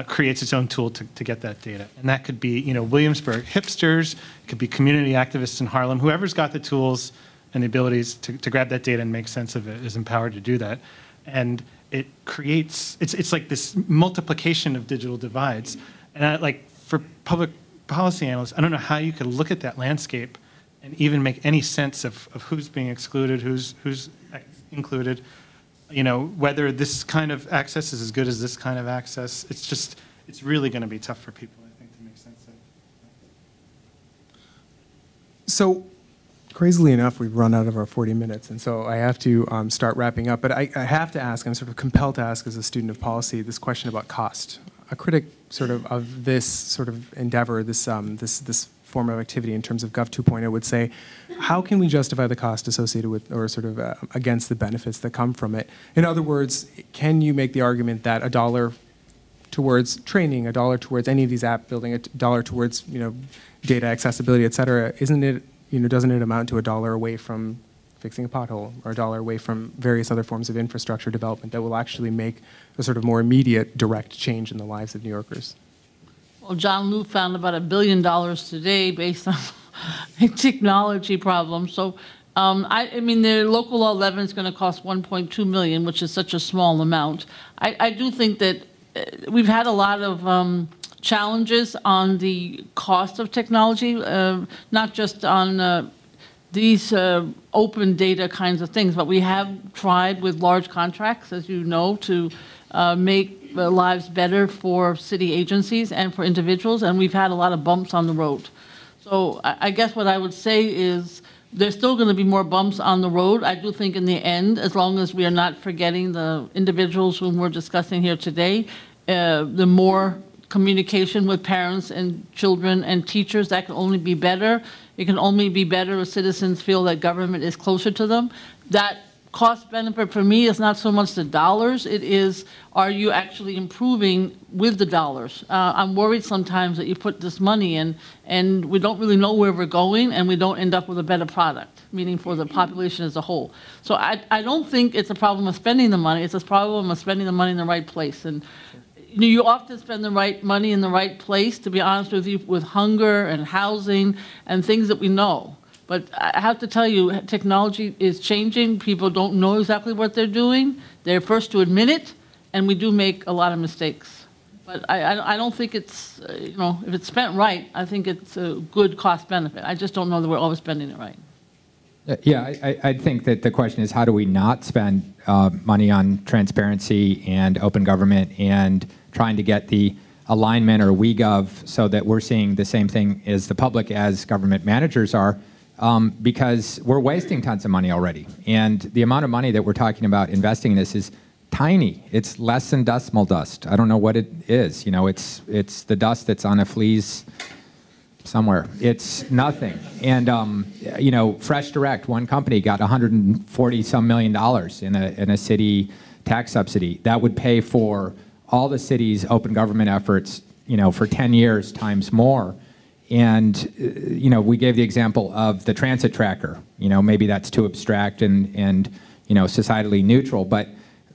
creates its own tool to get that data. And that could be, Williamsburg hipsters, it could be community activists in Harlem, whoever's got the tools and the abilities to grab that data and make sense of it is empowered to do that. And it creates, it's like this multiplication of digital divides. And for public policy analysts, I don't know how you could look at that landscape and even make any sense of who's being excluded, who's included, whether this kind of access is as good as this kind of access. It's really going to be tough for people, I think, to make So, crazily enough, we've run out of our 40 minutes, and so I have to start wrapping up. But I have to ask, I'm sort of compelled to ask as a student of policy, this question about cost. A critic sort of this sort of endeavor, this form of activity in terms of Gov 2.0 would say, how can we justify the cost associated with, or sort of against the benefits that come from it? In other words, can you make the argument that $1 towards training, $1 towards any of these app building, $1 towards data accessibility, et cetera, isn't it, doesn't it amount to $1 away from fixing a pothole, or $1 away from various other forms of infrastructure development that will actually make a sort of more immediate, direct change in the lives of New Yorkers? Well, John Liu found about $1 billion today based on a technology problem. So, I mean, the local law 11 is going to cost $1.2 million, which is such a small amount. I do think that we've had a lot of challenges on the cost of technology, not just on these open data kinds of things, but we have tried with large contracts, as you know, to make lives better for city agencies and for individuals, and we've had a lot of bumps on the road. So I guess what I would say is there's still going to be more bumps on the road. I do think in the end, as long as we are not forgetting the individuals whom we're discussing here today, the more communication with parents and children and teachers, that can only be better. It can only be better if citizens feel that government is closer to them. That cost benefit for me is not so much the dollars, it is, are you actually improving with the dollars? I'm worried sometimes that you put this money in and we don't really know where we're going and we don't end up with a better product, meaning for the population as a whole. So I don't think it's a problem of spending the money, it's a problem of spending the money in the right place. And you often spend the right money in the right place, to be honest with you, with hunger and housing and things that we know. But I have to tell you, technology is changing. People don't know exactly what they're doing. They're first to admit it, and we do make a lot of mistakes. But I don't think it's, if it's spent right, I think it's a good cost benefit. I just don't know that we're always spending it right. Yeah, I think that the question is, how do we not spend money on transparency and open government and trying to get the alignment or WeGov so that we're seeing the same thing as the public as government managers are, because we're wasting tons of money already. And the amount of money that we're talking about investing in this is tiny. It's less than decimal dust. I don't know what it is. It's the dust that's on a flea's somewhere. It's nothing. And Fresh Direct, one company got $140-some million in a city tax subsidy. That would pay for all the city's open government efforts, for 10 years times more. And we gave the example of the transit tracker. Maybe that's too abstract and societally neutral, but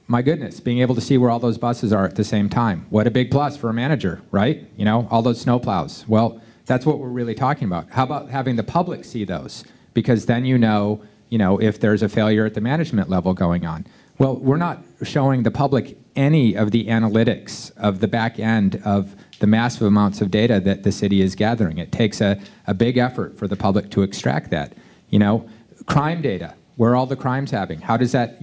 my goodness, being able to see where all those buses are at the same time. What a big plus for a manager, right? All those snowplows. Well, that's what we're really talking about. How about having the public see those? Because then if there's a failure at the management level going on. Well, we're not showing the public any of the analytics of the back end of the massive amounts of data that the city is gathering. It takes a big effort for the public to extract that. Crime data, where are all the crimes happening? How does that,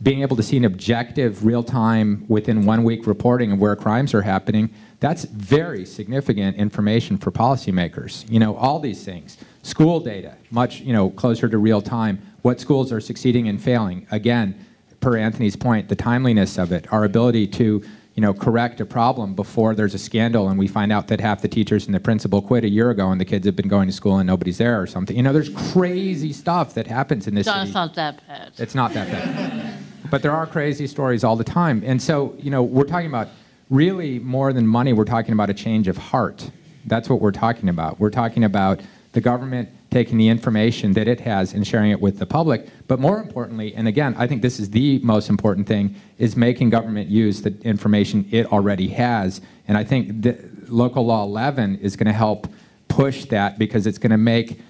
being able to see an objective, real-time, within 1 week reporting of where crimes are happening, that's very significant information for policymakers. All these things. School data, much closer to real time. What schools are succeeding and failing. Again, per Anthony's point, the timeliness of it, our ability to correct a problem before there's a scandal and we find out that half the teachers and the principal quit a year ago and the kids have been going to school and nobody's there or something. There's crazy stuff that happens in this city. It's not that bad. It's not that bad. But there are crazy stories all the time. And so, we're talking about really more than money, we're talking about a change of heart. That's what we're talking about. We're talking about the government taking the information that it has and sharing it with the public. But more importantly, and again, I think this is the most important thing, is making government use the information it already has. And I think the local law 11 is going to help push that because it's going to make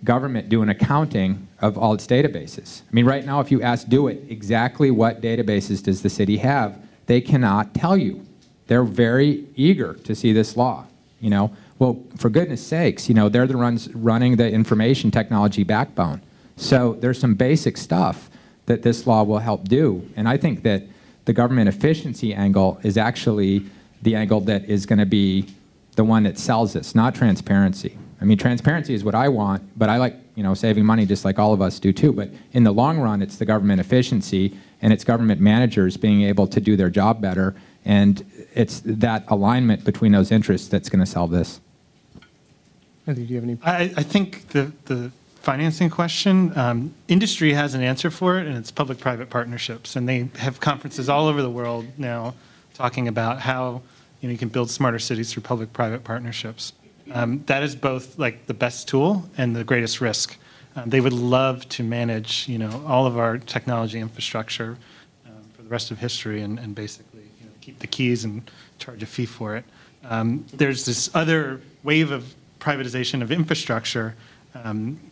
government do an accounting of all its databases. I mean, right now, if you ask DoIT exactly what databases does the city have, they cannot tell you. They're very eager to see this law, Well, for goodness sakes, they're the ones running the information technology backbone. So there's some basic stuff that this law will help do. And I think that the government efficiency angle is actually the angle that is going to be the one that sells us, not transparency. I mean, transparency is what I want, but I like, saving money just like all of us do too. But in the long run, it's the government efficiency and it's government managers being able to do their job better. And it's that alignment between those interests that's going to solve this. Anthony, do you have any? I think the financing question, industry has an answer for it, and it's public-private partnerships. And they have conferences all over the world now talking about how you can build smarter cities through public-private partnerships. That is both like the best tool and the greatest risk. They would love to manage, all of our technology infrastructure for the rest of history and basically keep the keys and charge a fee for it. There's this other wave of privatization of infrastructure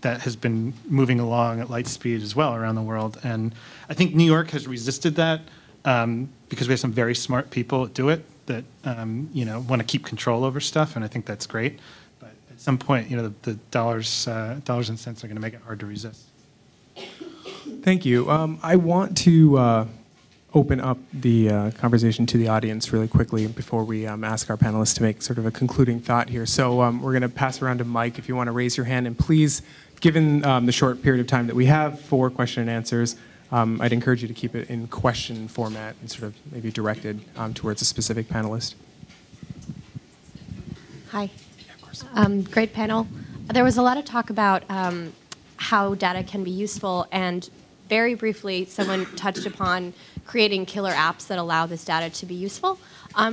that has been moving along at light speed as well around the world. And I think New York has resisted that because we have some very smart people that do it that want to keep control over stuff, and I think that's great. But at some point, the dollars and cents are going to make it hard to resist. Thank you. I want to open up the conversation to the audience really quickly before we ask our panelists to make sort of a concluding thought here. So we're going to pass around to Mike if you want to raise your hand. And please, given the short period of time that we have for question and answers, I'd encourage you to keep it in question format and sort of maybe directed towards a specific panelist. Hi. Yeah, of course. Great panel. There was a lot of talk about how data can be useful, and very briefly, someone touched upon creating killer apps that allow this data to be useful.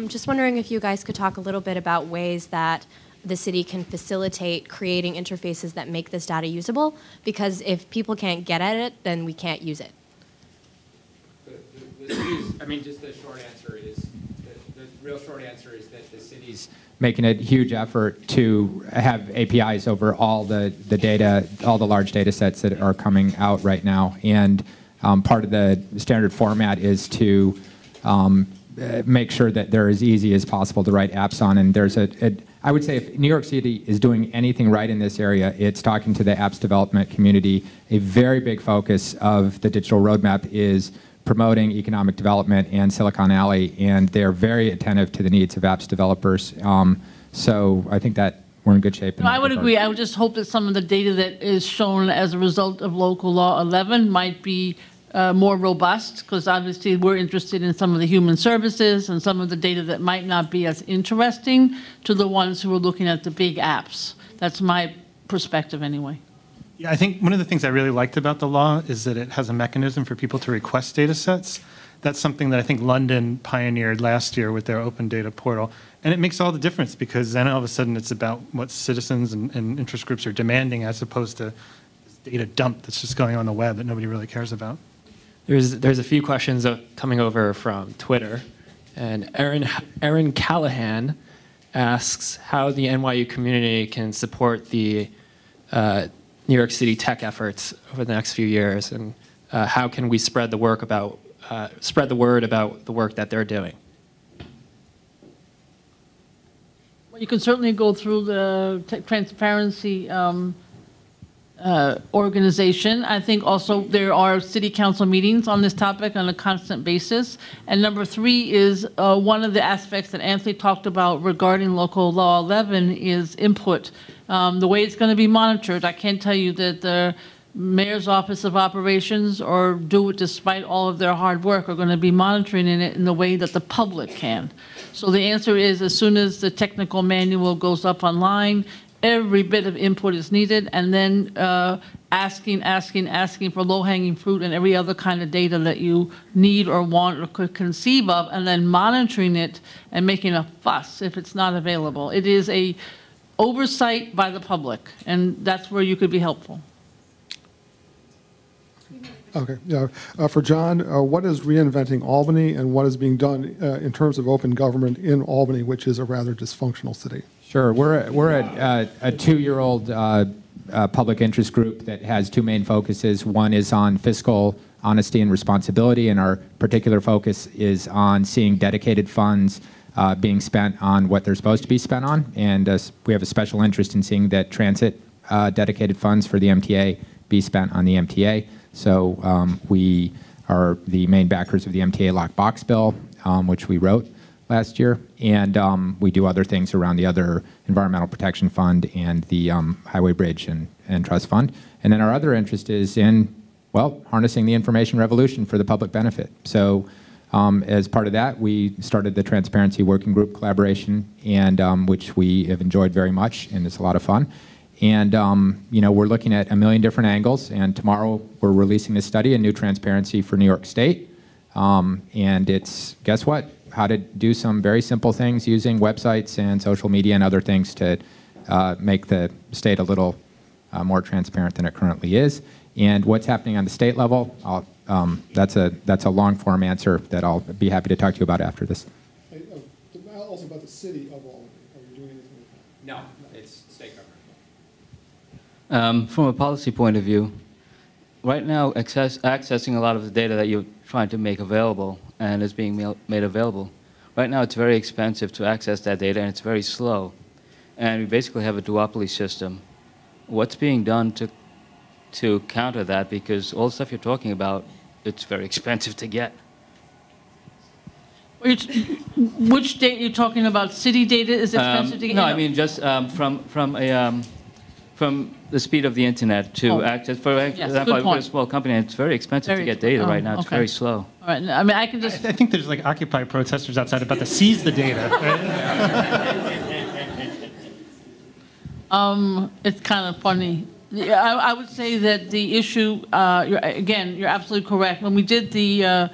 Just wondering if you guys could talk a little bit about ways that the city can facilitate creating interfaces that make this data usable, because if people can't get at it, then we can't use it. Just the short answer is, the real short answer is that the city's making a huge effort to have APIs over all the data, all the large data sets that are coming out right now. And part of the standard format is to make sure that they're as easy as possible to write apps on. And there's I would say if New York City is doing anything right in this area, it's talking to the apps development community. A very big focus of the digital roadmap is promoting economic development and Silicon Alley, and they're very attentive to the needs of apps developers. So I think that we're in good shape. No, I would agree. I would just hope that some of the data that is shown as a result of Local Law 11 might be more robust, because obviously we're interested in some of the human services and some of the data that might not be as interesting to the ones who are looking at the big apps. That's my perspective anyway. Yeah, I think one of the things I really liked about the law is that it has a mechanism for people to request data sets. That's something that I think London pioneered last year with their open data portal. And it makes all the difference, because then all of a sudden it's about what citizens and interest groups are demanding, as opposed to this data dump that's just going on the web that nobody really cares about. There's a few questions coming over from Twitter. And Erin Callahan asks how the NYU community can support the New York City tech efforts over the next few years, and how can we spread the word about the work that they're doing? Well, you can certainly go through the transparency organization. I think also there are city council meetings on this topic on a constant basis. And number 3 is one of the aspects that Anthony talked about regarding Local Law 11 is input. The way it's going to be monitored, I can't tell you that the Mayor's Office of Operations, or Do It Despite all of their hard work, are going to be monitoring it in the way that the public can. So the answer is, as soon as the technical manual goes up online, every bit of input is needed, and then asking for low-hanging fruit and every other kind of data that you need or want or could conceive of, and then monitoring it and making a fuss if it's not available. It is a oversight by the public, and that's where you could be helpful. Okay, yeah. For John, what is Reinventing Albany, and what is being done in terms of open government in Albany, which is a rather dysfunctional city? Sure. We're a 2-year-old public interest group that has 2 main focuses. One is on fiscal honesty and responsibility, and our particular focus is on seeing dedicated funds being spent on what they're supposed to be spent on. And we have a special interest in seeing that transit dedicated funds for the MTA be spent on the MTA. So we are the main backers of the MTA lockbox bill, which we wrote last year, and we do other things around the other Environmental Protection Fund and the Highway Bridge and Trust Fund. And then our other interest is in, well, harnessing the information revolution for the public benefit. So as part of that, we started the Transparency Working Group collaboration, and which we have enjoyed very much, and it's a lot of fun. And we're looking at a million different angles, and tomorrow we're releasing this study, A New Transparency for New York State. And it's, guess what? How to do some very simple things using websites and social media and other things to make the state a little more transparent than it currently is. And what's happening on the state level, that's a long-form answer that I'll be happy to talk to you about after this. Also about the city of Albany. Are you doing anything with that? No, it's state government. From a policy point of view, right now accessing a lot of the data that you're trying to make available and is being made available, right now it's very expensive to access that data and it's very slow. And we basically have a duopoly system. What's being done to counter that? Because all the stuff you're talking about, it's very expensive to get. Which data you're talking about? City data is expensive to get? No, I mean just from the speed of the internet to access. For example, I'm a small company, and it's very expensive to get data right now. It's very slow. All right. I mean, I can just. I think there's like Occupy protesters outside about to seize the data. Right? It's kind of funny. I would say that the issue, you're absolutely correct. When we did the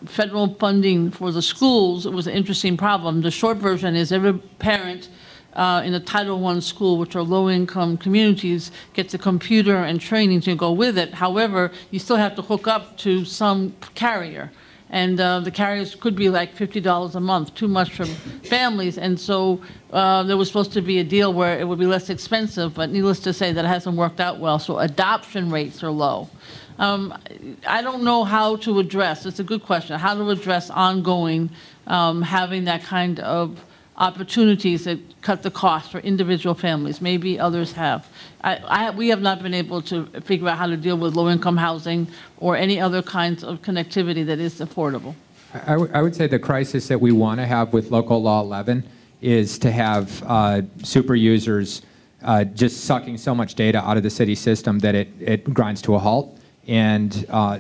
federal funding for the schools, it was an interesting problem. The short version is every parent in a Title I school, which are low-income communities, gets a computer and training to go with it. However, you still have to hook up to some carrier. And the carriers could be like $50 a month, too much for families. And so there was supposed to be a deal where it would be less expensive, but needless to say, that hasn't worked out well. So adoption rates are low. I don't know how to address, it's a good question, how to address ongoing having that kind of opportunities that cut the cost for individual families. Maybe others have. We have not been able to figure out how to deal with low-income housing or any other kinds of connectivity that is affordable. I would say the crisis that we want to have with Local Law 11 is to have super users just sucking so much data out of the city system that it grinds to a halt, and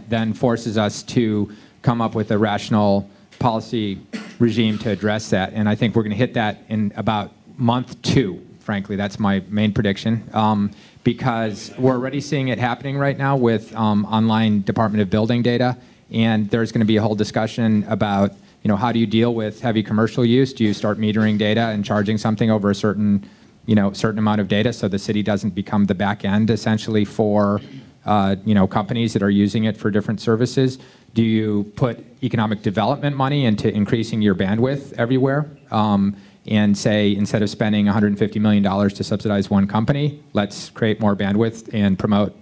then forces us to come up with a rational policy regime to address that. And I think we're going to hit that in about month 2, frankly. That's my main prediction, because we're already seeing it happening right now with online Department of Building data, and there's going to be a whole discussion about, how do you deal with heavy commercial use? Do you start metering data and charging something over a certain amount of data so the city doesn't become the back end essentially for companies that are using it for different services? Do you put economic development money into increasing your bandwidth everywhere? And say, instead of spending $150 million to subsidize one company, let's create more bandwidth and promote,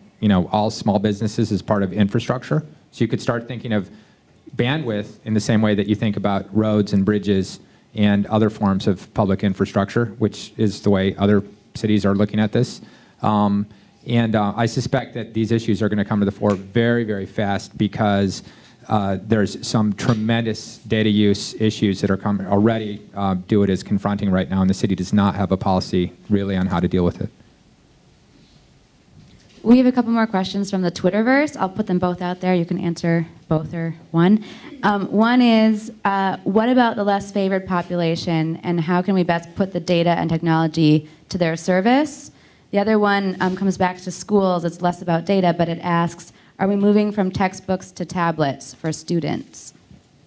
all small businesses as part of infrastructure. So you could start thinking of bandwidth in the same way that you think about roads and bridges and other forms of public infrastructure, which is the way other cities are looking at this. And I suspect that these issues are going to come to the fore very, very fast because there's some tremendous data use issues that are coming already. DO IT is confronting right now, and the city does not have a policy really on how to deal with it. We have a couple more questions from the Twitterverse. I'll put them both out there. You can answer both or one. One is, what about the less favored population, and how can we best put the data and technology to their service? The other one comes back to schools. It's less about data, but it asks, are we moving from textbooks to tablets for students?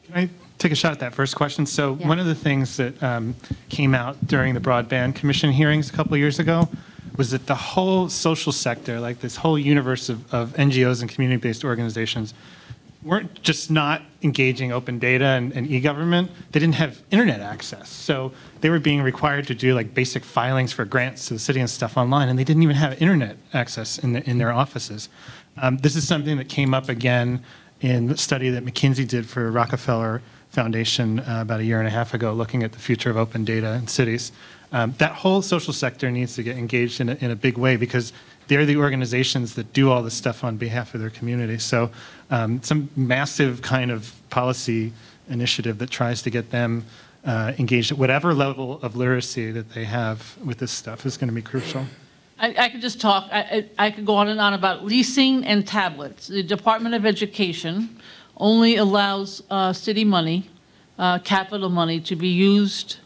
Can I take a shot at that first question? So one of the things that came out during the Broadband Commission hearings a couple of years ago was that the whole social sector, like this whole universe of NGOs and community-based organizations, weren't just not engaging open data and e-government, they didn't have internet access. So they were being required to do like basic filings for grants to the city and stuff online, and they didn't even have internet access in their offices. This is something that came up again in the study that McKinsey did for Rockefeller Foundation about 1.5 years ago, looking at the future of open data in cities. That whole social sector needs to get engaged in a big way because they're the organizations that do all this stuff on behalf of their community. So some massive kind of policy initiative that tries to get them engaged at whatever level of literacy that they have with this stuff is going to be crucial. I could just talk, I could go on and on about leasing and tablets. The Department of Education only allows city money, capital money, to be used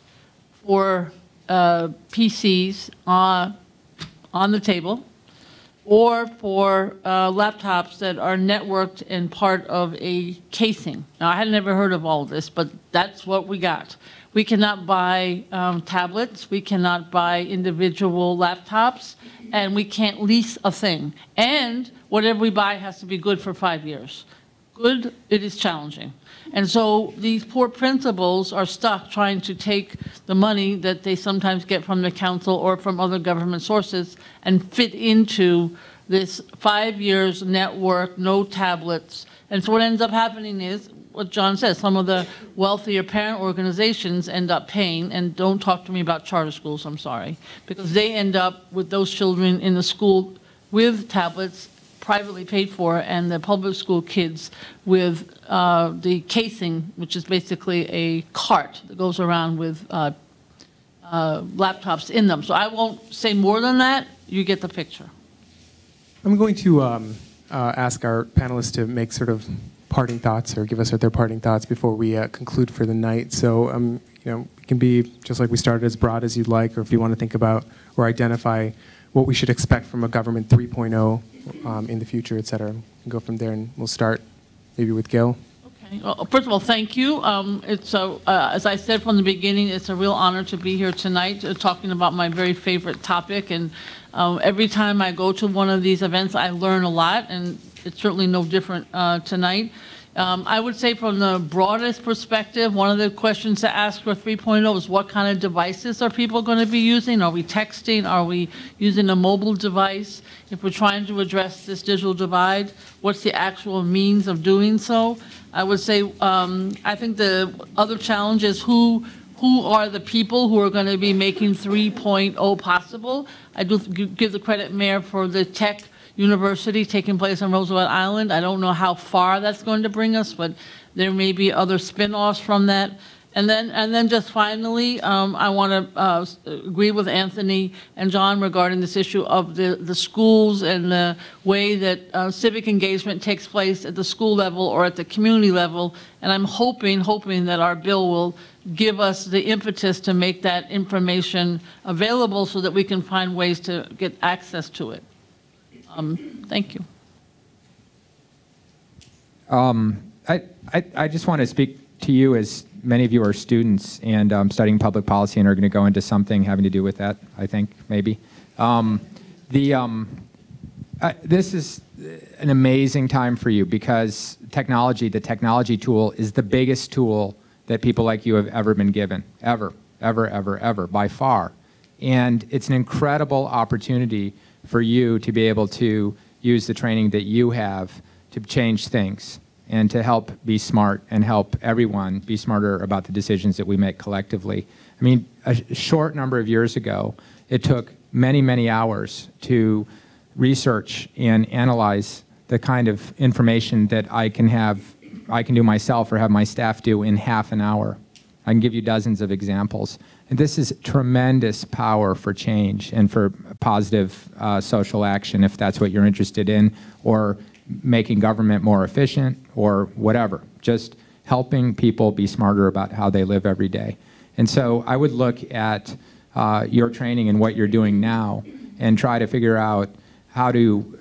for PCs on the table, or for laptops that are networked and part of a casing. Now, I had never heard of all of this, but that's what we got. We cannot buy tablets, we cannot buy individual laptops, and we can't lease a thing. And whatever we buy has to be good for 5 years. Good, it is challenging. And so these poor principals are stuck trying to take the money that they sometimes get from the council or from other government sources and fit into this 5 years network, no tablets. And so what ends up happening is, what John says, some of the wealthier parent organizations end up paying, and don't talk to me about charter schools, I'm sorry, because they end up with those children in the school with tablets privately paid for, and the public school kids with the casing, which is basically a cart that goes around with laptops in them. So I won't say more than that. You get the picture. I'm going to ask our panelists to make sort of parting thoughts or give us their parting thoughts before we conclude for the night. So, you know, it can be just like we started, as broad as you'd like, or if you want to think about or identify what we should expect from a government 3.0 in the future, et cetera. We can go from there, and we'll start maybe with Gale. Okay. Well, first of all, thank you. It's as I said from the beginning, it's a real honor to be here tonight talking about my very favorite topic. And every time I go to one of these events, I learn a lot, and it's certainly no different tonight. I would say from the broadest perspective, one of the questions to ask for 3.0 is what kind of devices are people going to be using? Are we texting? Are we using a mobile device? If we're trying to address this digital divide, what's the actual means of doing so? I would say, I think the other challenge is who are the people who are going to be making 3.0 possible? I do give the credit, Mayor, for the tech university taking place on Roosevelt Island. I don't know how far that's going to bring us, but there may be other spin-offs from that. And then just finally, I want to agree with Anthony and John regarding this issue of the schools and the way that civic engagement takes place at the school level or at the community level. And I'm hoping that our bill will give us the impetus to make that information available so that we can find ways to get access to it. Thank you. I just want to speak to you, as many of you are students and studying public policy and are going to go into something having to do with that, I think, maybe. This is an amazing time for you because technology, the technology tool, is the biggest tool that people like you have ever been given, ever, by far. And it's an incredible opportunity for you to be able to use the training that you have to change things and to help be smart and help everyone be smarter about the decisions that we make collectively. I mean, a short number of years ago, it took many, many hours to research and analyze the kind of information that I can do myself or have my staff do in half an hour. I can give you dozens of examples. And this is tremendous power for change and for positive social action, if that's what you're interested in, or making government more efficient, or whatever. Just helping people be smarter about how they live every day. And so I would look at your training and what you're doing now and try to figure out how to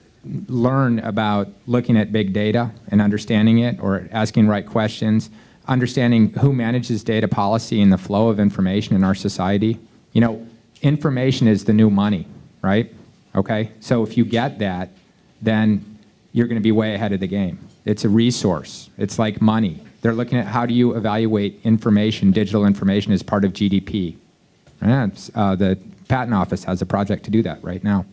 learn about looking at big data and understanding it, or asking right questions, understanding who manages data policy and the flow of information in our society. You know, information is the new money, right? Okay? So if you get that, then you're going to be way ahead of the game. It's a resource. It's like money. They're looking at how do you evaluate information, digital information, as part of GDP. The Patent Office has a project to do that right now.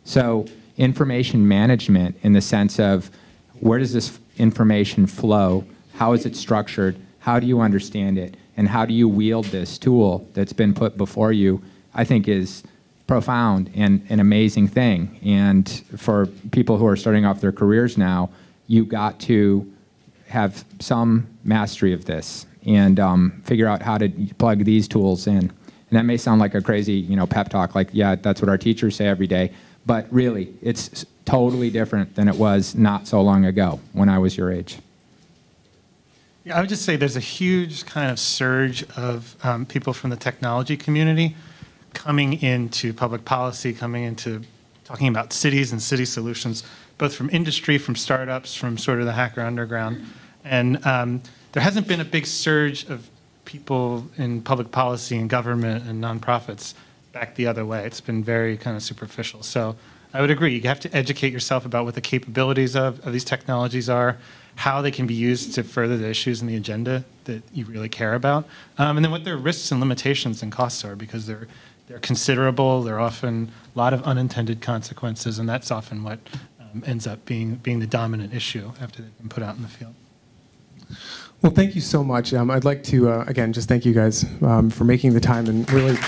So information management, in the sense of where does this information flow? How is it structured? How do you understand it? And how do you wield this tool that's been put before you, I think is profound and an amazing thing. And for people who are starting off their careers now, you got to have some mastery of this and figure out how to plug these tools in. And that may sound like a crazy, pep talk, like, yeah, that's what our teachers say every day. But really, it's totally different than it was not so long ago when I was your age. Yeah, I would just say there's a huge kind of surge of people from the technology community coming into public policy, coming into talking about cities and city solutions, both from industry, from startups, from sort of the hacker underground. And there hasn't been a big surge of people in public policy and government and nonprofits back the other way. It's been very kind of superficial. So I would agree. You have to educate yourself about what the capabilities of these technologies are, how they can be used to further the issues in the agenda that you really care about, and then what their risks and limitations and costs are, because they're considerable. They're often a lot of unintended consequences, and that's often what ends up being the dominant issue after they've been put out in the field. Well, thank you so much. I'd like to, again, just thank you guys for making the time and really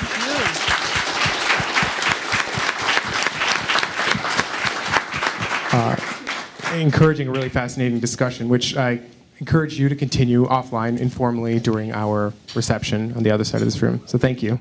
encouraging a really fascinating discussion, which I encourage you to continue offline informally during our reception on the other side of this room. So thank you.